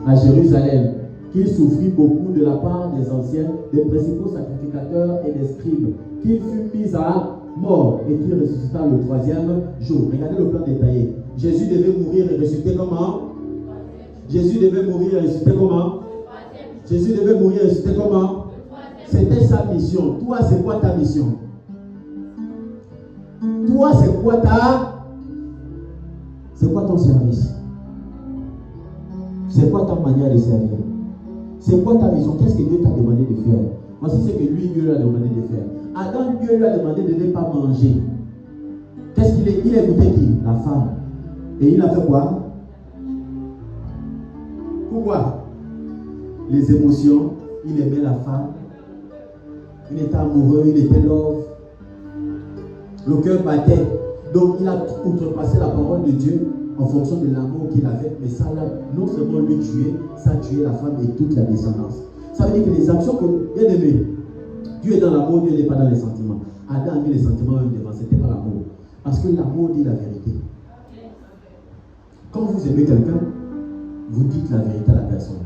à Jérusalem, qu'il souffrit beaucoup de la part des anciens, des principaux sacrificateurs et des scribes, qu'il fut mis à mort et qu'il ressuscita le 3e jour. Regardez le plan détaillé. Jésus devait mourir et ressusciter comment? Jésus devait mourir et ressusciter comment? Jésus devait mourir et ressusciter comment? C'était sa mission. Toi, c'est quoi ta mission? Toi, c'est quoi ton service? C'est quoi ta manière de servir? C'est quoi ta mission? Qu'est-ce que Dieu t'a demandé de faire? Voici ce que Dieu lui a demandé de faire. Adam, Dieu lui a demandé de ne pas manger. Qu'est-ce qu'il a écouté qui? La femme. Et il a fait quoi? Pourquoi? Les émotions. Il aimait la femme. Il était amoureux, il était love. Le cœur battait. Donc il a outrepassé la parole de Dieu en fonction de l'amour qu'il avait. Mais ça l'a non seulement lui tué, ça a tué la femme et toute la descendance. Ça veut dire que les actions que, bien aimé, Dieu est dans l'amour, Dieu n'est pas dans les sentiments. Adam a mis les sentiments même devant, c'était pas l'amour. Parce que l'amour dit la vérité. Quand vous aimez quelqu'un, vous dites la vérité à la personne.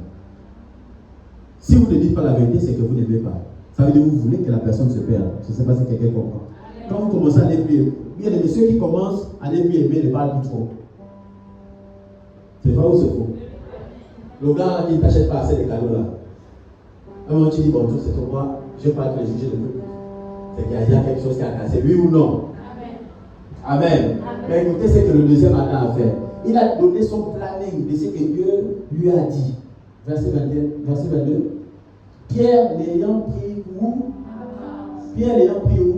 Si vous ne dites pas la vérité, c'est que vous n'aimez pas. Ça veut dire que vous voulez que la personne se perde. Je ne sais pas si quelqu'un comprend. Quand vous commencez à aller plus, il y a des messieurs qui commencent à aller plus aimer, ne parlent plus trop. C'est vrai ou c'est faux? Le gars qui ne t'achète pas assez de cadeaux là. Un moment tu dis bonjour, c'est toi, je ne vais pas te les juger de tout. C'est qu'il y a quelque chose qui a cassé, oui ou non? Amen. Amen. Mais écoutez ce que le deuxième Adam a fait. Il a donné son planning de ce que Dieu lui a dit. Verset 22. Pierre l'ayant pris où? Pierre l'ayant pris où?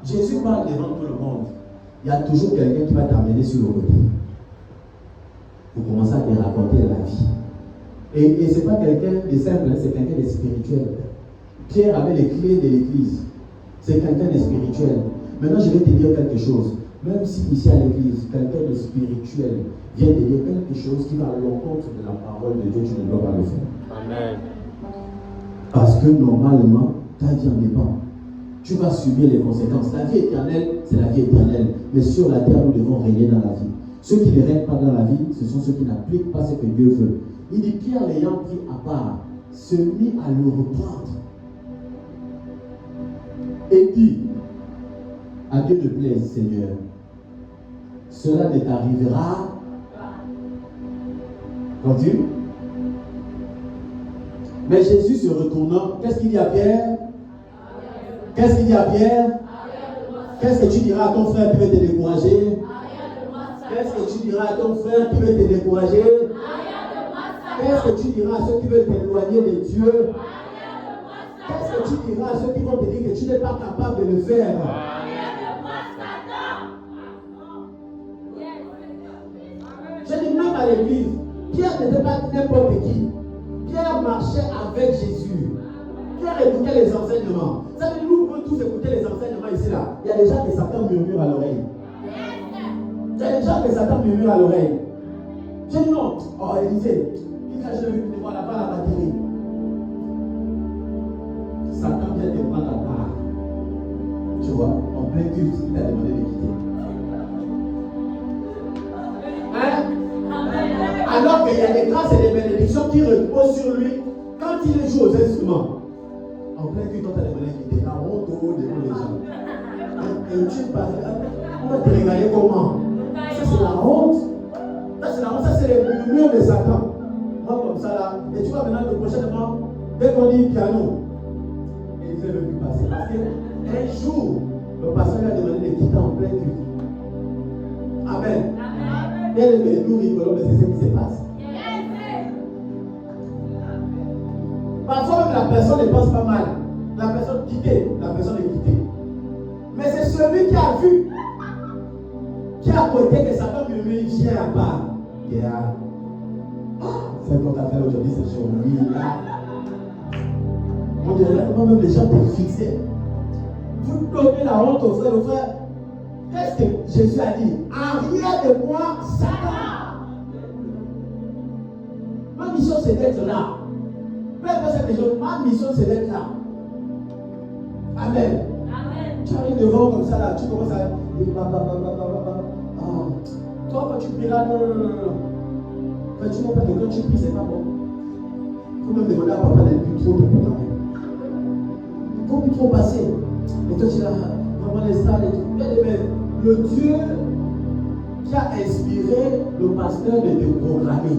Jésus parle devant tout le monde. Il y a toujours quelqu'un qui va t'amener sur le côté. Pour commencer à te raconter la vie. Et ce n'est pas quelqu'un de simple, c'est quelqu'un de spirituel. Pierre avait les clés de l'église. C'est quelqu'un de spirituel. Maintenant, je vais te dire quelque chose. Même si ici à l'église, quelqu'un de spirituel vient te dire quelque chose qui va à l'encontre de la parole de Dieu, tu ne dois pas le faire. Amen. Parce que normalement, ta vie en dépend. Tu vas subir les conséquences. La vie éternelle, c'est la vie éternelle. Mais sur la terre, nous devons régner dans la vie. Ceux qui ne règnent pas dans la vie, ce sont ceux qui n'appliquent pas ce que Dieu veut. Il dit, Pierre l'ayant pris à part, se mit à le reprendre. Et dit, à Dieu te plaise, Seigneur, cela ne t'arrivera pas. Continue. Mais Jésus se retournant, qu'est-ce qu'il dit à Pierre? Qu'est-ce qu'il dit à Pierre? Qu'est-ce que tu diras à ton frère qui veut te décourager? Qu'est-ce que tu diras à ton frère qui veut te décourager? Qu'est-ce que tu diras à ceux qui veulent t'éloigner de Dieu? Qu'est-ce que tu diras à ceux qui vont te dire que tu n'es pas capable de le faire? Je dis même à l'église, Pierre n'était pas n'importe qui. Pierre marchait avec Jésus. Pierre écoutait les enseignements. Ça veut dire nous pouvons tous écouter les enseignements ici là. Il y a des gens que Satan murmure à l'oreille. Il y a des gens que Satan murmure à l'oreille. Je dis non. Oh Élisée, quand je ne vois là-bas la batterie. Satan vient de prendre la part. Tu vois, en plein culte, il a demandé de quitter. Hein? Alors qu'il y a des grâces et des bénédictions qui reposent sur lui quand il joue aux instruments. En plein culte, quand tu as demandé de quitter, la honte devant les gens. Et tu parles, on va te régaler comment? Ça c'est la honte. Ça c'est la honte, ça c'est les murmures de Satan. Moi comme ça là, et tu vois maintenant que prochainement, dès qu'on dit piano, il ne veut plus passer. Parce qu'un jour, le pasteur lui a demandé de quitter en plein culte. Amen. Et nous rigolons, mais c'est ce qui se passe. Parfois même la personne ne pense pas mal. La personne est quittée. Mais c'est celui qui a vu, qui a côté que Satan lui vient à part. C'est qu'on t'a fait aujourd'hui, c'est sur lui là. On dirait comment même les gens te fixent. Vous donnez la honte au frère, Qu'est-ce que Jésus a dit? Arrière de moi, Satan. Ma mission c'est d'être là. Peu importe cette chose, ma mission c'est d'être là. Amen. Amen. Tu arrives devant comme ça là, tu commences à dire toi quand tu pries là, non. Quand tu n'as pas quelqu'un, tu pries, c'est pas bon. Il faut même demander à papa d'être plus trop de plus quand même. Il ne faut plus trop passer. Et toi tu as vraiment les salles et tout. Mais le Dieu qui a inspiré le pasteur de te programmer,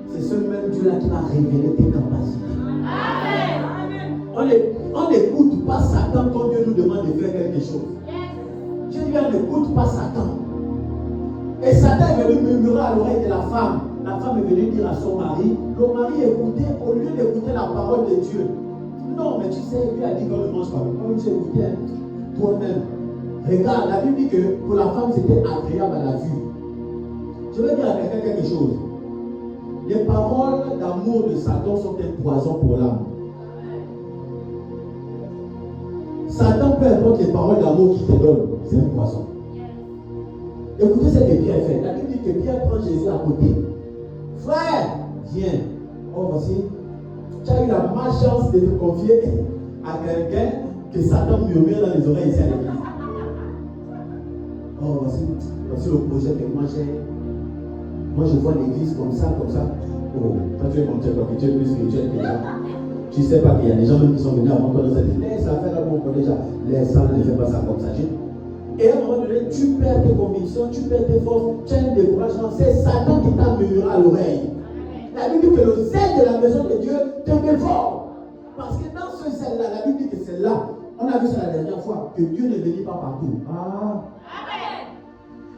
c'est ce même Dieu là qui va révéler tes capacités. Amen. On n'écoute pas Satan quand Dieu nous demande de faire quelque chose. Je dis bien, on n'écoute pas Satan. Et Satan est venu murmurer à l'oreille de la femme. La femme est venue dire à son mari. Le mari écoutait au lieu d'écouter la parole de Dieu. Non, mais tu sais, Dieu a dit qu'on ne mange pas. Comme tu écoutais toi-même. Regarde, la Bible dit que pour la femme c'était agréable à la vue. Je veux dire à quelqu'un quelque chose. Les paroles d'amour de Satan sont un poison pour l'âme. Satan, peu importe les paroles d'amour qu'il te donne, c'est un poison. Écoutez ce que Pierre fait. La Bible dit que Pierre prend Jésus à côté. Frère, viens. Oh, voici. Tu as eu la malchance de te confier à quelqu'un que Satan murmure dans les oreilles ici à l'église. Oh, voici le projet que moi j'ai. Moi je vois l'église comme ça. Oh, toi tu es mon Dieu, tu es plus spirituel que moi. Tu ne sais pas qu'il y a des gens même qui sont venus avant toi dans cette vie. Laisse ça faire là où on connaît déjà. Laisse ça, ne fais pas ça comme ça. Et à un moment donné, tu perds tes convictions, tu perds tes forces, tu as un découragement. C'est Satan qui t'a murmuré à l'oreille. La Bible dit que le zèle de la maison de Dieu te dévore. Parce que dans ce zèle-là, la Bible dit que c'est là, on a vu ça la dernière fois, que Dieu ne bénit pas partout. Ah.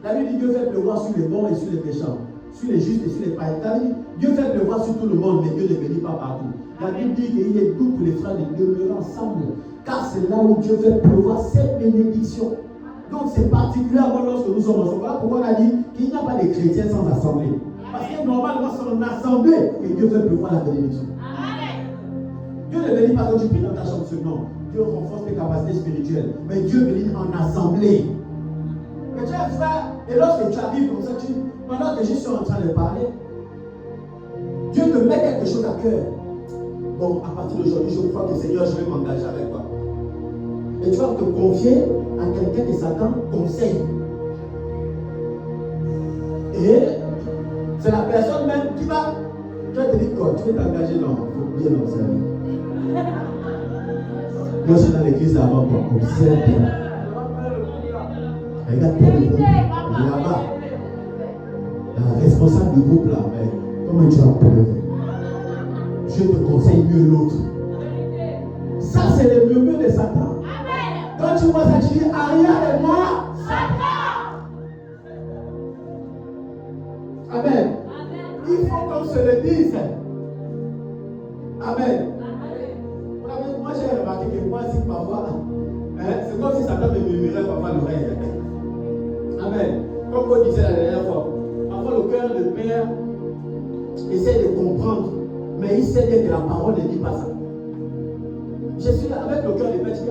La Bible dit que Dieu fait pleuvoir sur les bons et sur les méchants, sur les justes et sur les païens. La Bible dit Dieu fait pleuvoir sur tout le monde, mais Dieu ne bénit pas partout. La Bible dit qu'il est doux pour les frères de demeurer ensemble, car c'est là où Dieu fait pleuvoir cette bénédiction. Donc c'est particulièrement lorsque nous sommes ensemble. Voilà pourquoi on a dit qu'il n'y a pas de chrétiens sans assemblée. Parce que normalement c'est en assemblée que Dieu fait pleuvoir la bénédiction. Dieu ne bénit pas quand tu pries dans ta chambre seulement. Dieu renforce tes capacités spirituelles. Mais Dieu bénit en assemblée. Mais tu es frère, et lorsque tu arrives comme ça, pendant que je suis en train de parler, Dieu te met quelque chose à cœur. Bon, à partir d'aujourd'hui, je crois que Seigneur, je vais m'engager avec toi. Et tu vas te confier à quelqu'un que Satan conseille. Et c'est la personne même qui va. Tu vas te dire quoi? Tu veux t'engager? Non, il faut bien observer. Moi, je suis dans l'église avant quoi. Observe bien. Regarde bien le groupe. Là-bas. La responsable du groupe là. Mais comment tu as peur? Je te conseille mieux l'autre. Ça, c'est le murmure de Satan. Quand tu vois ça, tu dis arrière de moi, Satan. Amen. Il faut qu'on se le dise. Amen. Moi, j'ai remarqué que moi, si parfois, c'est comme si Satan me murmurait parfois à l'oreille. Amen. Comme on disait la dernière fois, parfois le cœur de père essaie de comprendre, mais il sait bien que la parole ne dit pas ça. Je suis là avec le cœur de père, je dis,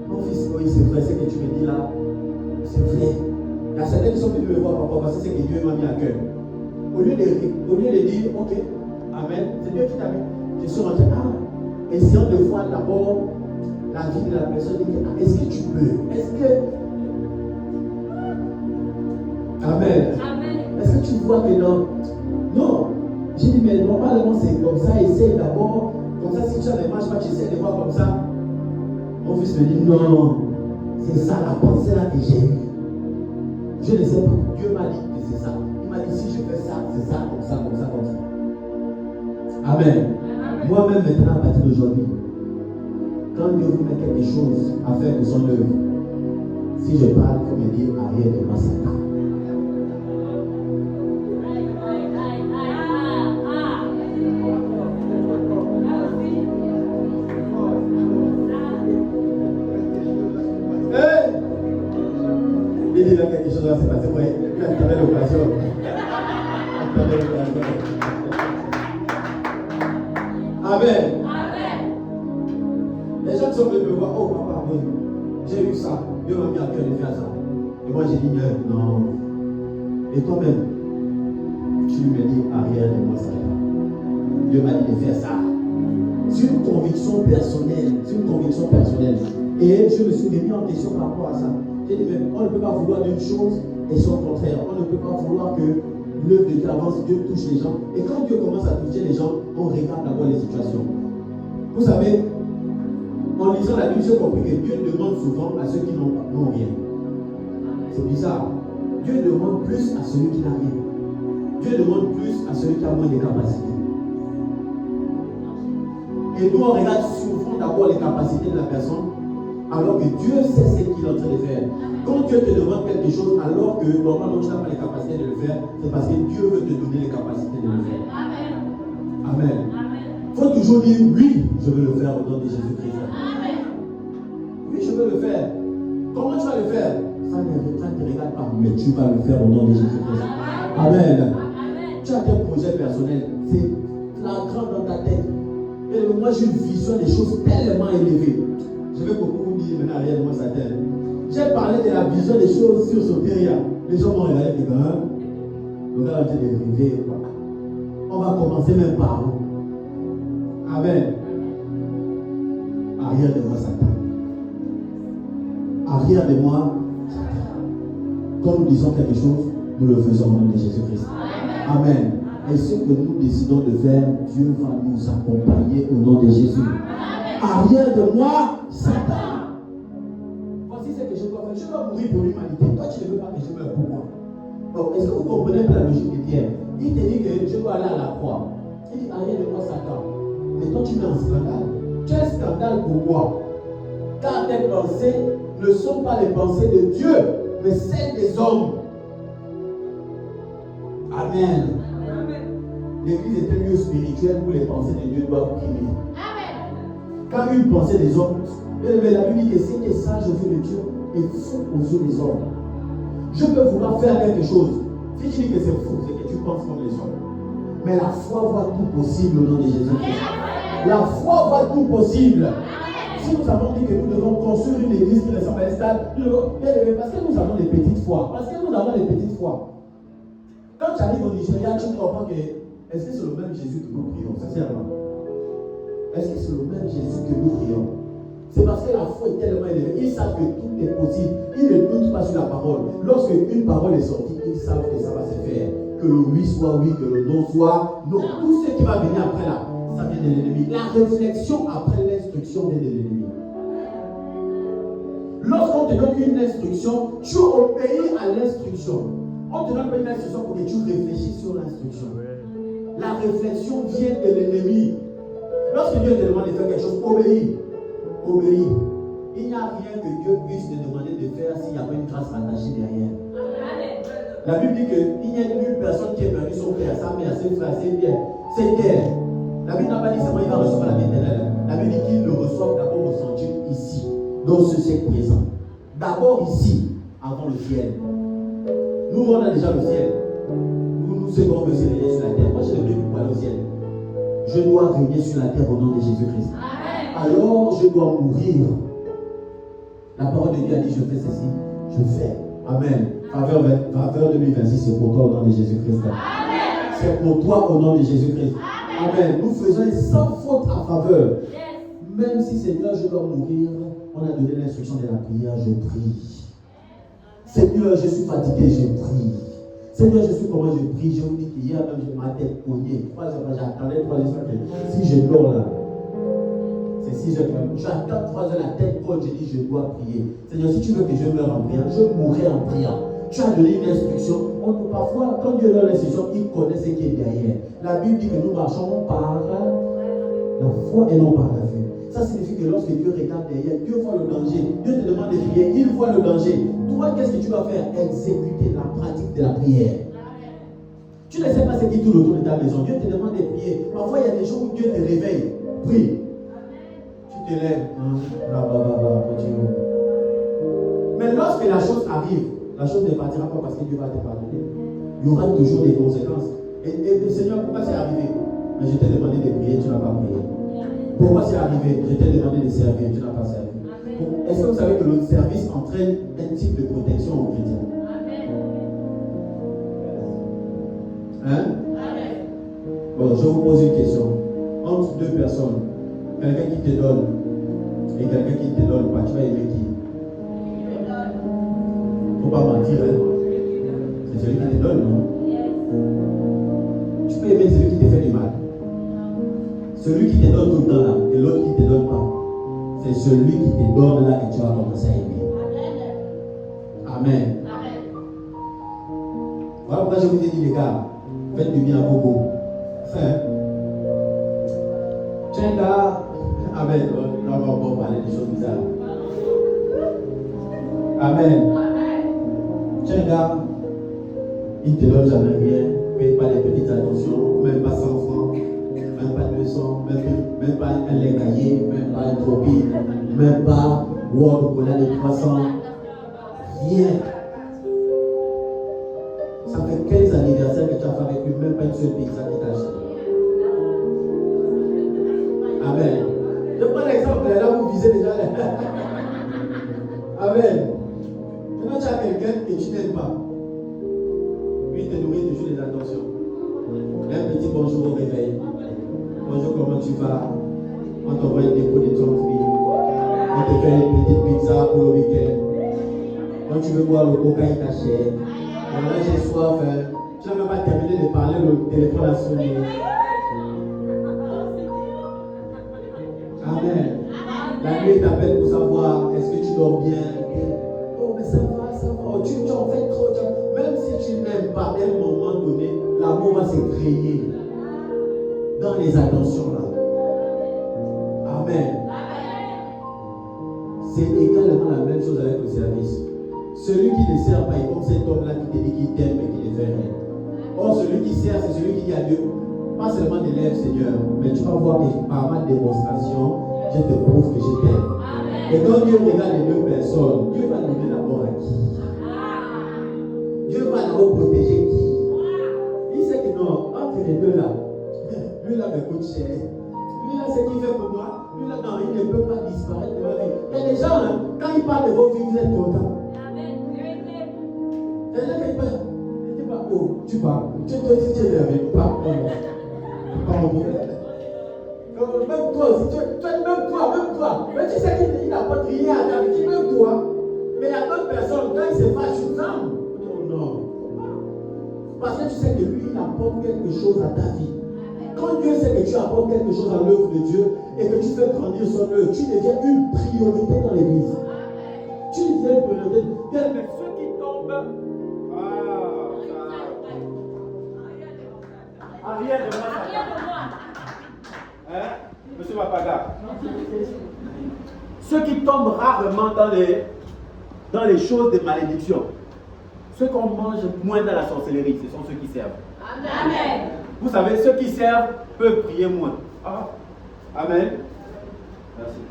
mon fils, oui, c'est vrai, ce que tu me dis là, c'est vrai. Il y a certains qui sont venus me voir, papa, parce que c'est que Dieu m'a mis à cœur. Au lieu de dire, ok, amen, c'est Dieu qui t'a mis. Je suis rentré, essayons de voir d'abord la vie de la personne. Est-ce que tu peux? Est-ce que. Amen. Est-ce que tu vois que non? Non. J'ai dit, mais normalement c'est comme ça, essaye d'abord. Comme ça, si tu ne marches pas, tu essaies de voir comme ça. Mon fils me dit, non, c'est ça la pensée là que j'ai eue. Je ne sais pas. Dieu m'a dit que c'est ça. Il m'a dit, si je fais ça, c'est ça, comme ça, comme ça, comme ça. Amen. Moi-même, maintenant, à partir d'aujourd'hui, quand Dieu vous met quelque chose à faire de son œuvre, si je parle, il faut me dire, arrière de moi, Satan. Il y a quelque chose à se passer. Il a l'occasion. Amen. Les gens sont venus me voir. Oh papa, oui, j'ai eu ça. Dieu m'a mis à cœur de faire ça. Et moi j'ai dit non. Et toi-même, tu me dis arrière de moi, Satan. Dieu m'a dit de faire ça. C'est une conviction personnelle. Et je me suis remis en question par rapport à ça. J'ai dit, mais on ne peut pas vouloir d'une chose et son contraire. On ne peut pas vouloir que l'œuvre de Dieu avance, Dieu touche les gens. Et quand Dieu commence à toucher les gens, on regarde d'abord les situations. Vous savez, en lisant la Bible, j'ai compris que Dieu demande souvent à ceux qui n'ont rien. C'est bizarre. Dieu demande plus à celui qui n'a rien. Dieu demande plus à celui qui a moins de capacités. Et nous, on regarde souvent d'abord les capacités de la personne, alors que Dieu sait ce qu'il est en train de faire. Quand Dieu te demande quelque chose, alors que normalement tu n'as pas les capacités de le faire, c'est parce que Dieu veut te donner les capacités de le faire. Amen. Il faut toujours dire oui, je veux le faire au nom de Jésus-Christ. Oui, je veux le faire. Comment tu vas le faire? Ça ne te regarde pas, mais tu vas le faire au nom de Jésus-Christ. Amen. Tu as tes projets personnels, c'est flagrant dans ta tête. Et moi j'ai une vision des choses tellement élevées. Je vais beaucoup vous dire maintenant arrière de moi Satan. J'ai parlé de la vision des choses sur Soteria. Les gens m'ont regardé et dit, le gars a été dérivé. On va commencer même par où? Amen. Arrière de moi Satan. Arrière de moi Satan. Quand nous disons quelque chose, nous le faisons au nom de Jésus-Christ. Amen. Et ce que nous décidons de faire, Dieu va nous accompagner au nom de Jésus. Arrière de moi, Satan. Voici ce que je dois faire. Je dois mourir pour l'humanité. Toi, tu ne veux pas que je meure pour moi. Donc, est-ce que vous comprenez un peu la logique de Pierre? Il te dit que je dois aller à la croix. Il dit arrière de moi, Satan. Mais toi, tu mets un scandale. Tu es un scandale pour moi. Car tes pensées ne sont pas les pensées de Dieu, mais celles des hommes. Amen. L'église est un lieu spirituel où les pensées de Dieu doivent primer. Quand une pensée des hommes, la Bible dit que ce qui est sage aux yeux de Dieu est fou aux yeux des hommes. Je peux vouloir faire quelque chose. Si tu dis que c'est fou, c'est que tu penses comme les hommes. Mais la foi voit tout possible au nom de Jésus-Christ. La foi voit tout possible. Si nous avons dit que nous devons construire une église qui ressemble à un stade, parce que nous avons des petites foi. Parce que nous avons des petites foi. Quand tu arrives au Nigeria, tu comprends que est-ce que c'est le même Jésus que nous prions? Sincèrement. Est-ce que c'est le même Jésus que nous prions? C'est parce que la foi est tellement élevée. Ils savent que tout est possible. Ils ne doutent pas sur la parole. Lorsque une parole est sortie, ils savent que ça va se faire. Que le oui soit oui, que le non soit non. Tout ce qui va venir après là, ça vient de l'ennemi. La réflexion après l'instruction vient de l'ennemi. Lorsqu'on te donne une instruction, tu obéis à l'instruction. On te donne pas une instruction pour que tu réfléchisses sur l'instruction. La réflexion vient de l'ennemi. Lorsque Dieu te demande de faire quelque chose, obéis. Obéis. Il n'y a rien que Dieu puisse te demander de faire s'il n'y a pas une grâce rattachée derrière. La Bible dit qu'il n'y a nulle personne qui ait perdu son père, sa mère, ses frères, ses biens, ses terres. La Bible n'a pas dit seulement il va recevoir la vie éternelle. La Bible dit qu'il le reçoit d'abord au centre ici, dans ce siècle présent. D'abord ici, avant le ciel. Nous, on a déjà le ciel. Nous ce qu'on veut, c'est régner sur la terre. Moi, je ne veux plus aller au ciel. Je dois régner sur la terre au nom de Jésus-Christ. Alors, je dois mourir. La parole de Dieu a dit, je fais ceci, je fais. Amen. Faveur 2026, c'est pour toi au nom de Jésus-Christ. C'est pour toi au nom de Jésus-Christ. Amen. Nous faisons sans faute à faveur. Même si Seigneur, je dois mourir, on a donné l'instruction de la prière, je prie. Seigneur, je suis fatigué, je prie. Seigneur, je suis comment je prie. Je vous dis qu'hier même, j'ai ma tête poignée. 3 heures, j'attendais 3 heures. Si je dors là, c'est 6 heures. J'attends 3 heures la tête haute, je dis je dois prier. Seigneur, si tu veux que je meure en priant, je mourrai en priant. Tu as donné une instruction. Parfois, quand Dieu donne l'instruction, il connaît ce qui est derrière. La Bible dit que nous marchons par la foi et non par la vue. Ça signifie que lorsque Dieu regarde derrière, Dieu voit le danger. Dieu te demande de prier, il voit le danger. Toi, qu'est-ce que tu vas faire? Exécuter la pratique de la prière. Tu ne sais pas ce qui tourne autour de ta maison. Dieu te demande de prier. Parfois, il y a des jours où Dieu te réveille. Prie. Tu te lèves. Mais lorsque la chose arrive, la chose ne partira pas parce que Dieu va te pardonner. Il y aura toujours des conséquences. Et Seigneur, pourquoi c'est arrivé? Mais je t'ai demandé de prier, tu n'as pas prié. Pourquoi c'est arrivé? Je t'ai demandé de servir, tu n'as pas servi. Est-ce que vous savez que le service entraîne un type de protection aux chrétiens? Hein? Bon, je vous pose une question. Entre deux personnes, quelqu'un qui te donne et quelqu'un qui ne te donne pas, tu vas aimer qui? Il ne faut pas mentir, hein? C'est celui qui te donne, non? Tu peux aimer celui qui te fait du mal. Celui qui te donne tout le temps là, et l'autre qui ne te donne pas. C'est celui qui te donne là et tu vas commencer à aimer. Amen. Voilà pourquoi je vous ai dit, les gars, faites du bien à beaucoup. Tiens, gars, amen. On va encore parler des choses bizarres. Amen. Tiens, gars, il ne te donne jamais rien. Paye pas les petites attentions, même pas 100 francs. Même pas 200, même pas un lait caillé, même pas un tropi, même pas Word Cola de 300. Rien. Ça fait 15 anniversaires que tu as fait avec lui, même pas une seule pizza qui t'a acheté. Amen. Je prends l'exemple, là vous visez déjà. Amen. Maintenant tu as quelqu'un que tu n'aimes pas. Lui te nourrit toujours des attentions. Un petit bonjour au réveil. Bonjour, comment tu vas? On t'envoie une dépôt de 30 000. On te fait une petite pizza pour le week-end. Quand tu veux boire le coca, il t'achète. Quand j'ai soif, tu n'as même pas terminé de parler, le téléphone a sonné. Amen. La nuit t'appelle pour savoir est-ce que tu dors bien. Oh, mais ça va. Oh, tu en fais trop. Même si tu n'aimes pas, à un moment donné, l'amour va se créer dans les attentions là. Amen. C'est également la même chose avec le service. Celui qui ne sert pas est comme cet homme-là qui te dit qu'il t'aime et qui ne fait rien. Or, celui qui sert, c'est celui qui dit à Dieu, pas seulement des lèvres, Seigneur, mais tu vas voir que par ma démonstration, je te prouve que je t'aime. Et quand Dieu regarde les deux personnes, Dieu va donner d'abord à qui? Dieu va d'abord protéger qui? Il sait que non, entre les deux là, lui là me coûte cher. Lui là, ce qu'il fait pour moi, lui là, non, il ne peut pas disparaître de ma vie. Il y a des gens, hein, quand ils parlent de vos vies, vous êtes contents. Il y a des gens qui parlent, il dit pas, oh, tu parles, tu es énervé, pas mon problème. Même toi aussi, même toi. Mais tu sais qu'il n'apporte rien à ta vie, même toi. Mais il y a d'autres personnes, quand ils se fâchent, tu fermes. Non. Parce que tu sais que lui, il apporte quelque chose à ta vie. Quand Dieu sait que tu apportes quelque chose à l'œuvre de Dieu et que tu fais grandir son œuvre, tu deviens une priorité dans l'église. Tu deviens une priorité. Mais ceux qui tombent. Arrière de moi. Hein? Monsieur Mapaga. Ceux qui tombent rarement dans les choses de malédiction. Ceux qu'on mange moins dans la sorcellerie, ce sont ceux qui servent. Amen. Vous savez, ceux qui servent peuvent prier moins. Ah. Amen. Merci.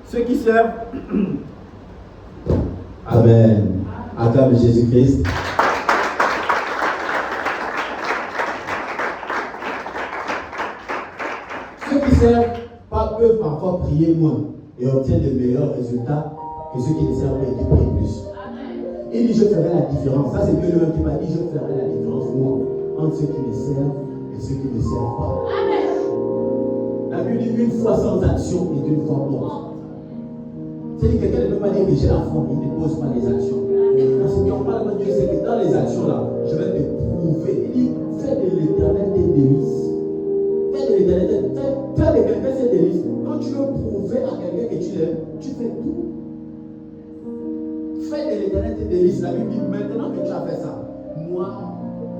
Ceux qui servent. Amen. Acclame Jésus-Christ. Ceux qui servent peuvent parfois prier moins et obtiennent de meilleurs résultats que ceux qui ne servent pas et qui prient plus. Il dit, je ferai la différence. Ça, c'est Dieu lui-même qui m'a dit, je ferai la différence, moi, entre ceux qui me servent et ceux qui ne servent pas. Amen. La Bible dit, une foi sans action est une foi morte. C'est-à-dire que quelqu'un ne peut pas dire que j'ai la foi, il ne pose pas les actions. Parce que normalement, Dieu sait que dans les actions-là, je vais te prouver. Il dit, fais de l'éternel tes délices. Fais de l'éternel, fais de quelqu'un ses délices. Quand tu veux prouver à quelqu'un que tu l'aimes, tu fais tout. Fais de l'éternel tes délices. La Bible dit, maintenant que tu as fait ça, moi,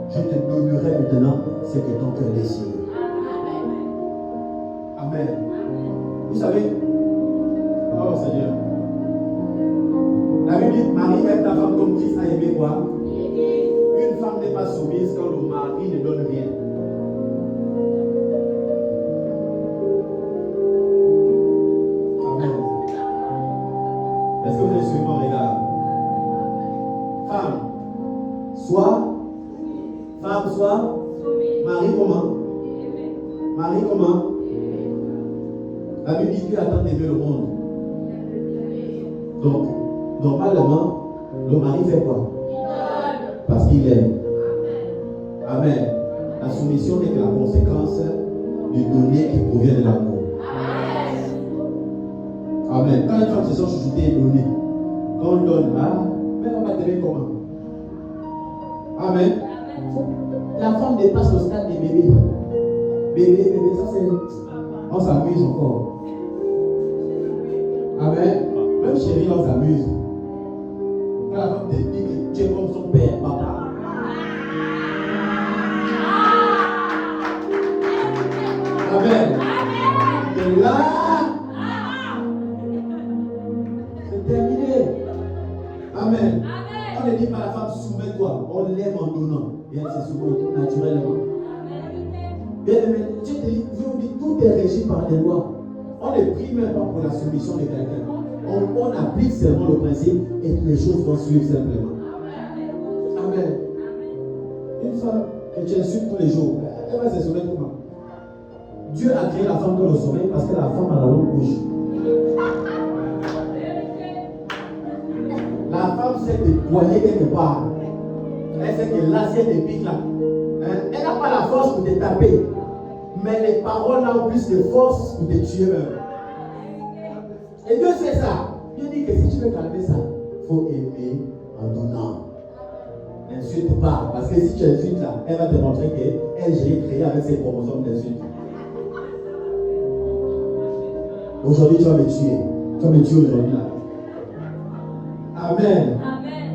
je te donnerai maintenant ce que ton cœur désire. Amen. Vous savez, oh Seigneur, la Bible dit, Marie aime ta femme comme Christ a aimé quoi? Une femme n'est pas soumise quand le mari ne donne rien. Amen. Est-ce que vous êtes suivi mon regard? Femme, soit. Marie comment? Marie comment? La Bible dit Dieu a tant aimé le monde. Donc, normalement, le mari fait quoi? Parce qu'il aime. Amen. La soumission n'est que la conséquence du donner qui provient de l'amour. Amen. Quand une femme se sent chouchoutée et donnée, quand on donne, mais on va t'aimer comment? Amen. La femme dépasse le stade des bébés. Bébé, ça c'est. On s'amuse encore. Amen. Même chérie, on s'amuse. Quand la femme te dit que tu es comme son père, papa. Amen. Et là, c'est terminé. Amen. On ne dit pas à la femme, soumets-toi. On l'aime en donnant. Et elle se soumet naturellement. Bien aimé, Dieu te dit, tout est régi par des lois. On ne prie même pas pour la soumission de quelqu'un. On applique seulement le principe et les choses vont suivre simplement. Amen. Une femme que tu insultes tous les jours, elle va se soumettre comment? Dieu a créé la femme dans le sommeil parce que la femme a la longue bouche. La femme sait déployer quelque part. Elle sait que l'assiette est pique là. Elle n'a pas la force pour te taper. Mais les paroles ont plus de force pour te tuer même. Et Dieu sait ça. Dieu dit que si tu veux calmer ça, il faut aimer en donnant. N'insulte pas. Parce que si tu insultes là, elle va te montrer qu'elle, je l'ai créée avec ses chromosomes d'insulte. Aujourd'hui, tu vas me tuer. Tu vas me tuer aujourd'hui là. Amen. Amen.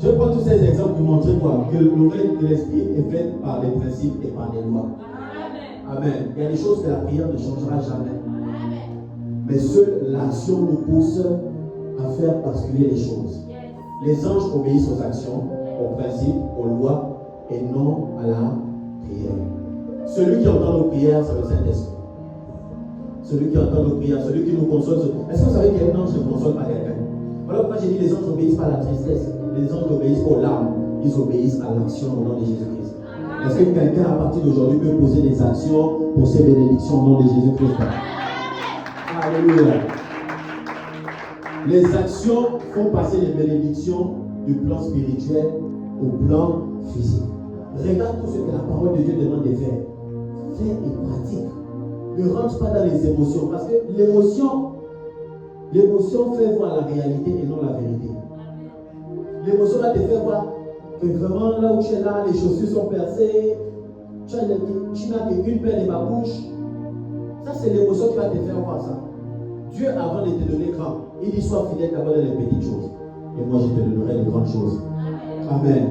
Je prends tous ces exemples pour montrer quoi? Que le règne de l'esprit est fait par les principes et par les lois. Amen. Il y a des choses que la prière ne changera jamais. Mais seule l'action nous pousse à faire basculer les choses. Les anges obéissent aux actions, aux principes, aux lois et non à la prière. Celui qui entend nos prières, c'est le Saint-Esprit. Celui qui entend nos prières, celui qui nous console. Est-ce que vous savez qu'un ange ne console pas quelqu'un? Voilà pourquoi j'ai dit les anges n'obéissent pas à la tristesse. Les anges n'obéissent pas aux larmes. Ils obéissent à l'action au nom de Jésus-Christ. Est-ce que quelqu'un à partir d'aujourd'hui peut poser des actions pour ces bénédictions au nom de Jésus-Christ? Alléluia. Les actions font passer les bénédictions du plan spirituel au plan physique. Regarde tout ce que la parole de Dieu demande de faire. Fais et pratique. Ne rentre pas dans les émotions parce que l'émotion fait voir la réalité et non la vérité. L'émotion va te faire voir que vraiment là où tu es là, les chaussures sont percées, tu n'as qu'une paire de ma bouche. Ça, c'est l'émotion qui va te faire voir ça. Dieu, avant de te donner grand, il dit sois fidèle d'abord dans les petites choses. Et moi, je te donnerai les grandes choses. Amen.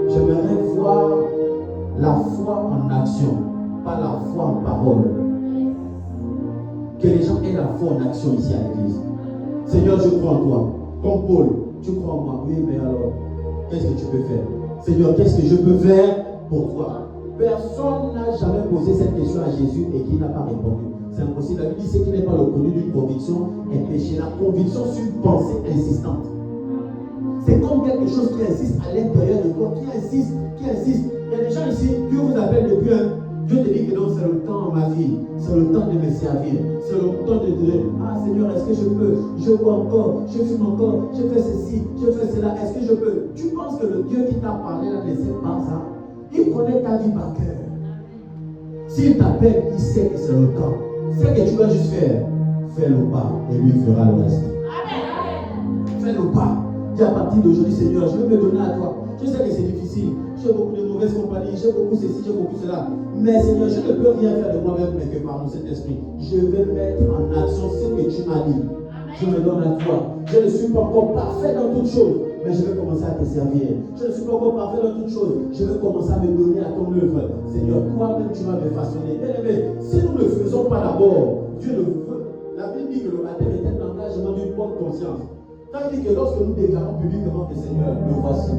J'aimerais voir la foi en action, pas la foi en parole. Que les gens aient la foi en action ici à l'église. Seigneur, je crois en toi. Comme Paul, tu crois en moi. Oui, mais alors, qu'est-ce que tu peux faire? Seigneur, qu'est-ce que je peux faire pour toi? Personne n'a jamais posé cette question à Jésus et qui n'a pas répondu. C'est impossible. La Bible dit ce qui n'est pas le produit d'une conviction est péché. La conviction sur une pensée insistante. C'est comme quelque chose qui insiste à l'intérieur de toi, qui insiste. Il y a des gens ici, Dieu vous appelle depuis un. Dieu te dit que non, c'est le temps ma vie, c'est le temps de me servir, c'est le temps de dire, ah Seigneur, est-ce que je peux? Je bois encore, je fume encore, je fais ceci, je fais cela, est-ce que je peux? Tu penses que le Dieu qui t'a parlé là ne sait pas ça? Il connaît ta vie par cœur. S'il t'appelle, il sait que c'est le temps. C'est que tu dois juste faire. Fais le pas et lui fera le reste. Fais le pas. Dis à partir d'aujourd'hui, Seigneur, je veux me donner à toi. Je sais que c'est difficile. J'ai beaucoup de mauvaises compagnies, j'ai beaucoup ceci, j'ai beaucoup cela. Mais Seigneur, je ne peux rien faire de moi-même, mais que par mon Saint-Esprit. Je vais mettre en action ce que tu m'as dit. Je me donne à toi. Je ne suis pas encore parfait dans toutes choses, mais je vais commencer à te servir. Je ne suis pas encore parfait dans toutes choses. Je vais commencer à me donner à ton œuvre. Seigneur, toi-même, tu vas me façonner. Bien aimé, si nous ne le faisons pas d'abord, Dieu le veut. La Bible dit que le baptême est un engagement d'une bonne conscience. Quand il dit que lorsque nous déclarons publiquement que Seigneur, me voici.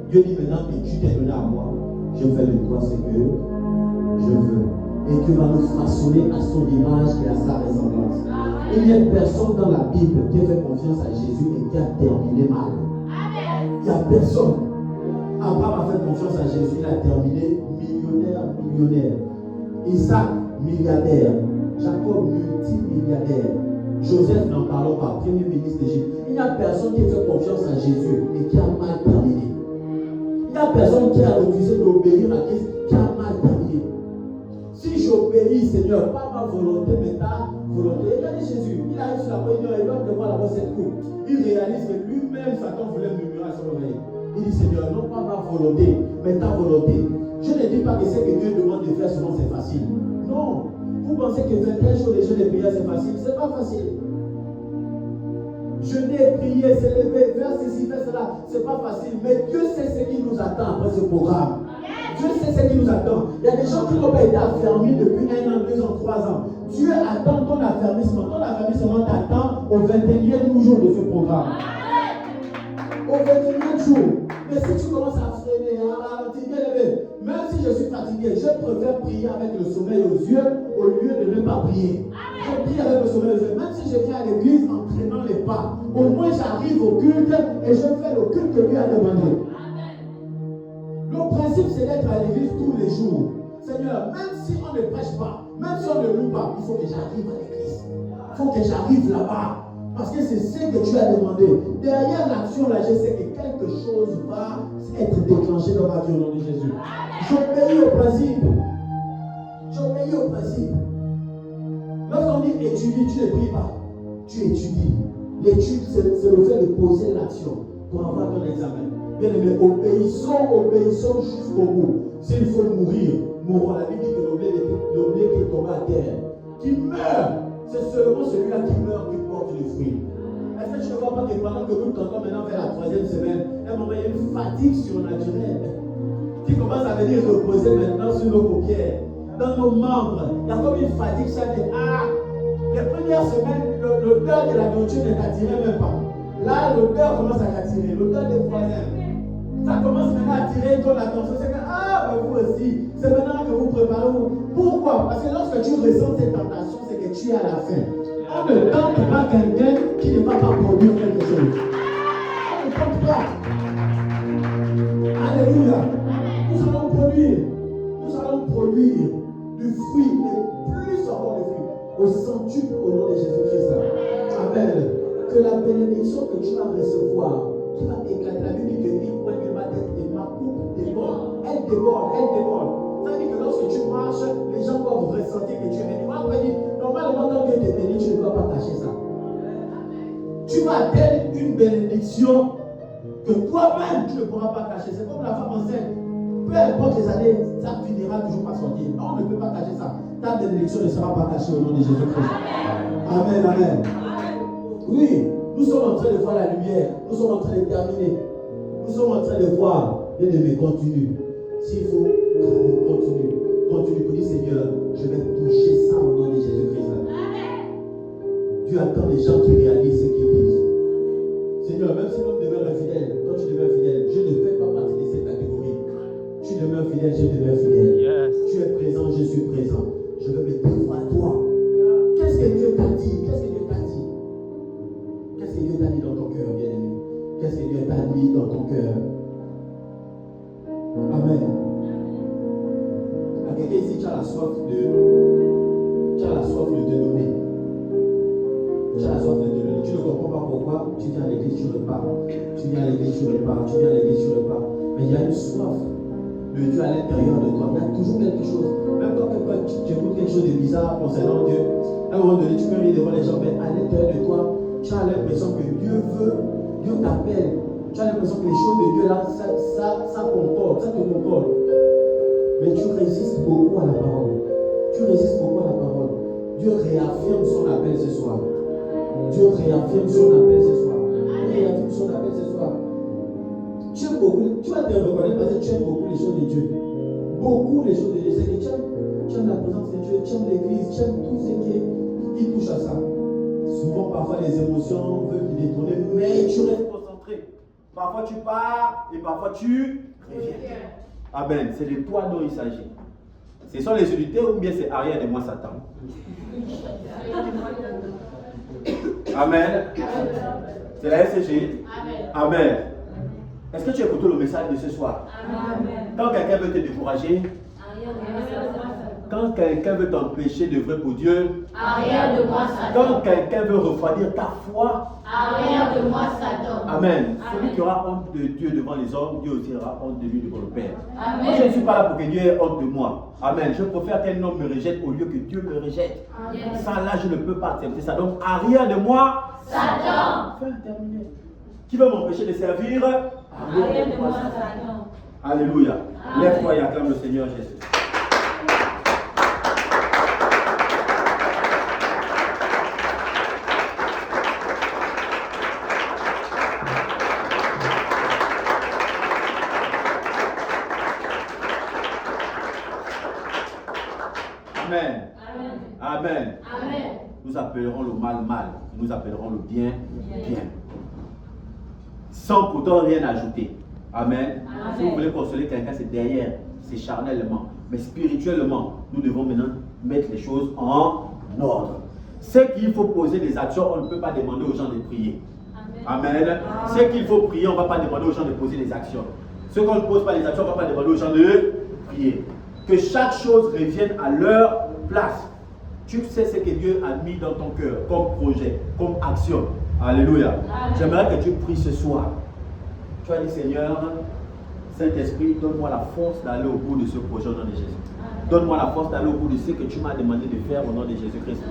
Dieu dit maintenant que tu t'es donné à moi, je fais de toi ce que je veux. Et tu vas nous façonner à son image et à sa ressemblance. Il n'y a personne dans la Bible qui a fait confiance à Jésus et qui a terminé mal. Il n'y a personne. Abraham a fait confiance à Jésus, il a terminé millionnaire. Isaac, milliardaire. Jacob, multimilliardaire. Joseph, n'en parlons pas, premier ministre d'Égypte. Il n'y a personne qui a fait confiance à Jésus et qui a mal terminé. Il n'y a personne qui a refusé d'obéir à Christ qui a mal terminé. Si j'obéis, Seigneur, pas ma volonté, mais ta volonté. Regardez Jésus, il arrive sur la croix, il doit devoir avoir cette coupe. Il réalise que lui-même, Satan voulait murmurer à son oreille. Il dit, Seigneur, non pas ma volonté, mais ta volonté. Je ne dis pas que ce que Dieu demande de faire souvent c'est facile. Non. Vous pensez que faire telle chose, les jeunes de prière, c'est facile? C'est pas facile. Je n'ai prié, c'est levé, faire ceci, faire cela. C'est pas facile. Mais Dieu sait ce qui nous attend après ce programme. Dieu sait ce qui nous attend. Il y a des gens qui n'ont pas été affermis depuis 1 an, 2 ans, 3 ans. Dieu attend ton affermissement. Ton affermissement t'attend au 21e jour de ce programme. Au 21e jour. Mais si tu commences à freiner, à ralentir, bien aimé, même si je suis fatigué, je préfère prier avec le sommeil aux yeux au lieu de ne pas prier. Je prie avec le sommeil aux yeux. Même si je viens à l'église en traînant les pas, au moins j'arrive au culte et je fais le culte que lui a demandé. Le principe, c'est d'être à l'église tous les jours. Seigneur, même si on ne prêche pas, même si on ne loue pas, il faut que j'arrive à l'église. Il faut que j'arrive là-bas. Parce que c'est ce que tu as demandé. Derrière l'action, là, je sais que quelque chose va être déclenché dans ma vie au nom de Jésus. J'obéis au principe. J'obéis au principe. Lorsqu'on dit étudie, tu ne pries pas. Tu étudies. L'étude, c'est le fait de poser l'action pour avoir ton examen. Bien aimé, obéissons jusqu'au bout. S'il faut mourir, mourons. La Bible dit que l'oblé qui est tombé à terre, qui meurt, c'est seulement celui-là qui meurt qui porte le fruit. Est-ce que tu ne vois pas que pendant que nous tentons maintenant vers la 3e semaine, à un moment il y a une fatigue surnaturelle qui commence à venir reposer maintenant sur nos paupières, dans nos membres. Il y a comme une fatigue chaque jour. Les premières semaines, l'odeur de la nourriture ne t'attirait même pas. Là, l'odeur commence à t'attirer, l'odeur des voisins. Ça commence maintenant à attirer ton attention. C'est que, vous aussi, c'est maintenant que vous préparez. Pourquoi? Parce que lorsque tu ressens cette tentation, c'est que tu es à la fin. On ne tente pas quelqu'un qui ne va pas produire quelque chose. On ne tente pas. Alléluia. Nous allons produire du fruit, et plus encore de fruit, au centuple au nom de Jésus-Christ. Amen. Que la bénédiction que tu vas recevoir, qui va éclater, la Bible dit que une poignée de ma tête et ma coupe déborde. Elle déborde. Ça veut dire que lorsque tu marches, les gens doivent ressentir que tu es béni. Moi, je dis, normalement, quand Dieu te bénit, tu ne dois pas cacher ça. Tu vas atteindre une bénédiction que toi-même, tu ne pourras pas cacher. C'est comme la femme enceinte. Peu importe les années, ça finira toujours par sortir. On ne peut pas cacher ça. Ta bénédiction ne sera pas cachée au nom de Jésus-Christ. Amen, amen. Oui, nous sommes en train de voir la lumière. Nous sommes en train de terminer. Nous sommes en train de voir. Bien aimé, continue. S'il faut, continue. Continue pour dire, Seigneur, je vais toucher ça au nom de Jésus-Christ. Dieu attend les gens qui réalisent ce qu'ils disent. Seigneur, même si l'homme demeure fidèle, toi tu demeures fidèle, je ne fais pas partie de cette catégorie. Tu demeures fidèle, je demeure fidèle. Yes. Tu es présent, je suis présent. Je veux me dévouer à toi. Qu'est-ce que Dieu t'a dit? Qu'est-ce que Dieu t'a dit? Qu'est-ce que Dieu t'a dit dans ton cœur, bien-aimé? Qu'est-ce que Dieu t'a mis dans ton cœur? Amen. À quelqu'un ici, tu as la soif de te donner. Tu as la soif de te donner. Tu ne comprends pas pourquoi. Tu viens à l'église, tu repars. Tu viens à l'église, tu repars. Tu viens à l'église, tu repars. Mais il y a une soif de Dieu à l'intérieur de toi. Il y a toujours quelque chose. Même quand tu écoutes quelque chose de bizarre concernant Dieu, à un moment donné, tu peux aller devant les gens, mais à l'intérieur de toi, tu as l'impression que Dieu t'appelle. Tu as l'impression que les choses de Dieu là, ça concorde, ça te concorde. Mais tu résistes beaucoup à la parole. Tu résistes beaucoup à la parole. Dieu réaffirme son appel ce soir. Dieu réaffirme son appel ce soir. Dieu réaffirme son appel ce soir. Tu aimes beaucoup, tu vas te reconnaître parce que tu aimes beaucoup les choses de Dieu. Beaucoup les choses de Dieu. C'est que tu aimes la présence de Dieu, tu aimes l'église, tu aimes tout ce qui touche à ça. Souvent, parfois, les émotions veulent te détourner, mais tu restes concentré. Parfois, tu pars et parfois, tu reviens. Amen. C'est de toi dont il s'agit. Ce sont les unités ou bien c'est arrière de moi, Satan? Amen. C'est la SCG. Amen. Est-ce que tu as écouté le message de ce soir? Amen. Quand quelqu'un veut te décourager, quand quelqu'un veut t'empêcher de vrai pour Dieu, arrière de moi, Satan. Quand quelqu'un veut refroidir ta foi, arrière de moi, Satan. Amen. Celui qui aura honte de Dieu devant les hommes, Dieu aussi aura honte de lui devant le Père. Amen. Moi, je ne suis pas là pour que Dieu ait honte de moi. Amen. Je préfère qu'un homme me rejette au lieu que Dieu me rejette. Amen. Ça, là, je ne peux pas accepter ça. Donc, arrière de moi, Satan. Fin terminé. Qui veut m'empêcher de servir? Arrière de moi, Satan. Alléluia. Lève-toi et acclame le Seigneur Jésus. Amen. Amen. Amen. Nous appellerons le mal mal. Nous appellerons le bien bien. Sans pourtant rien ajouter. Amen. Amen. Si vous voulez consoler quelqu'un, c'est derrière, c'est charnellement. Mais spirituellement, nous devons maintenant mettre les choses en ordre. C'est qu'il faut poser des actions, on ne peut pas demander aux gens de prier. Amen. Amen. C'est qu'il faut prier, on ne va pas demander aux gens de poser des actions. Ce qu'on ne pose pas les actions, on ne va pas demander aux gens de prier. Que chaque chose revienne à leur place. Tu sais ce que Dieu a mis dans ton cœur comme projet, comme action. Alléluia. J'aimerais que tu pries ce soir. Tu vas dire, Seigneur, Saint-Esprit, donne-moi la force d'aller au bout de ce projet au nom de Jésus. Donne-moi la force d'aller au bout de ce que tu m'as demandé de faire au nom de Jésus-Christ.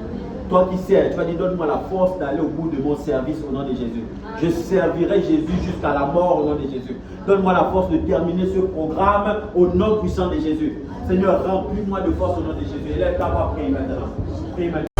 Toi qui sais, tu vas dire, donne-moi la force d'aller au bout de mon service au nom de Jésus. Je servirai Jésus jusqu'à la mort au nom de Jésus. Donne-moi la force de terminer ce programme au nom puissant de Jésus. Seigneur, remplis-moi de force au nom de Jésus. Élève ta voix, prie maintenant. Prie maintenant.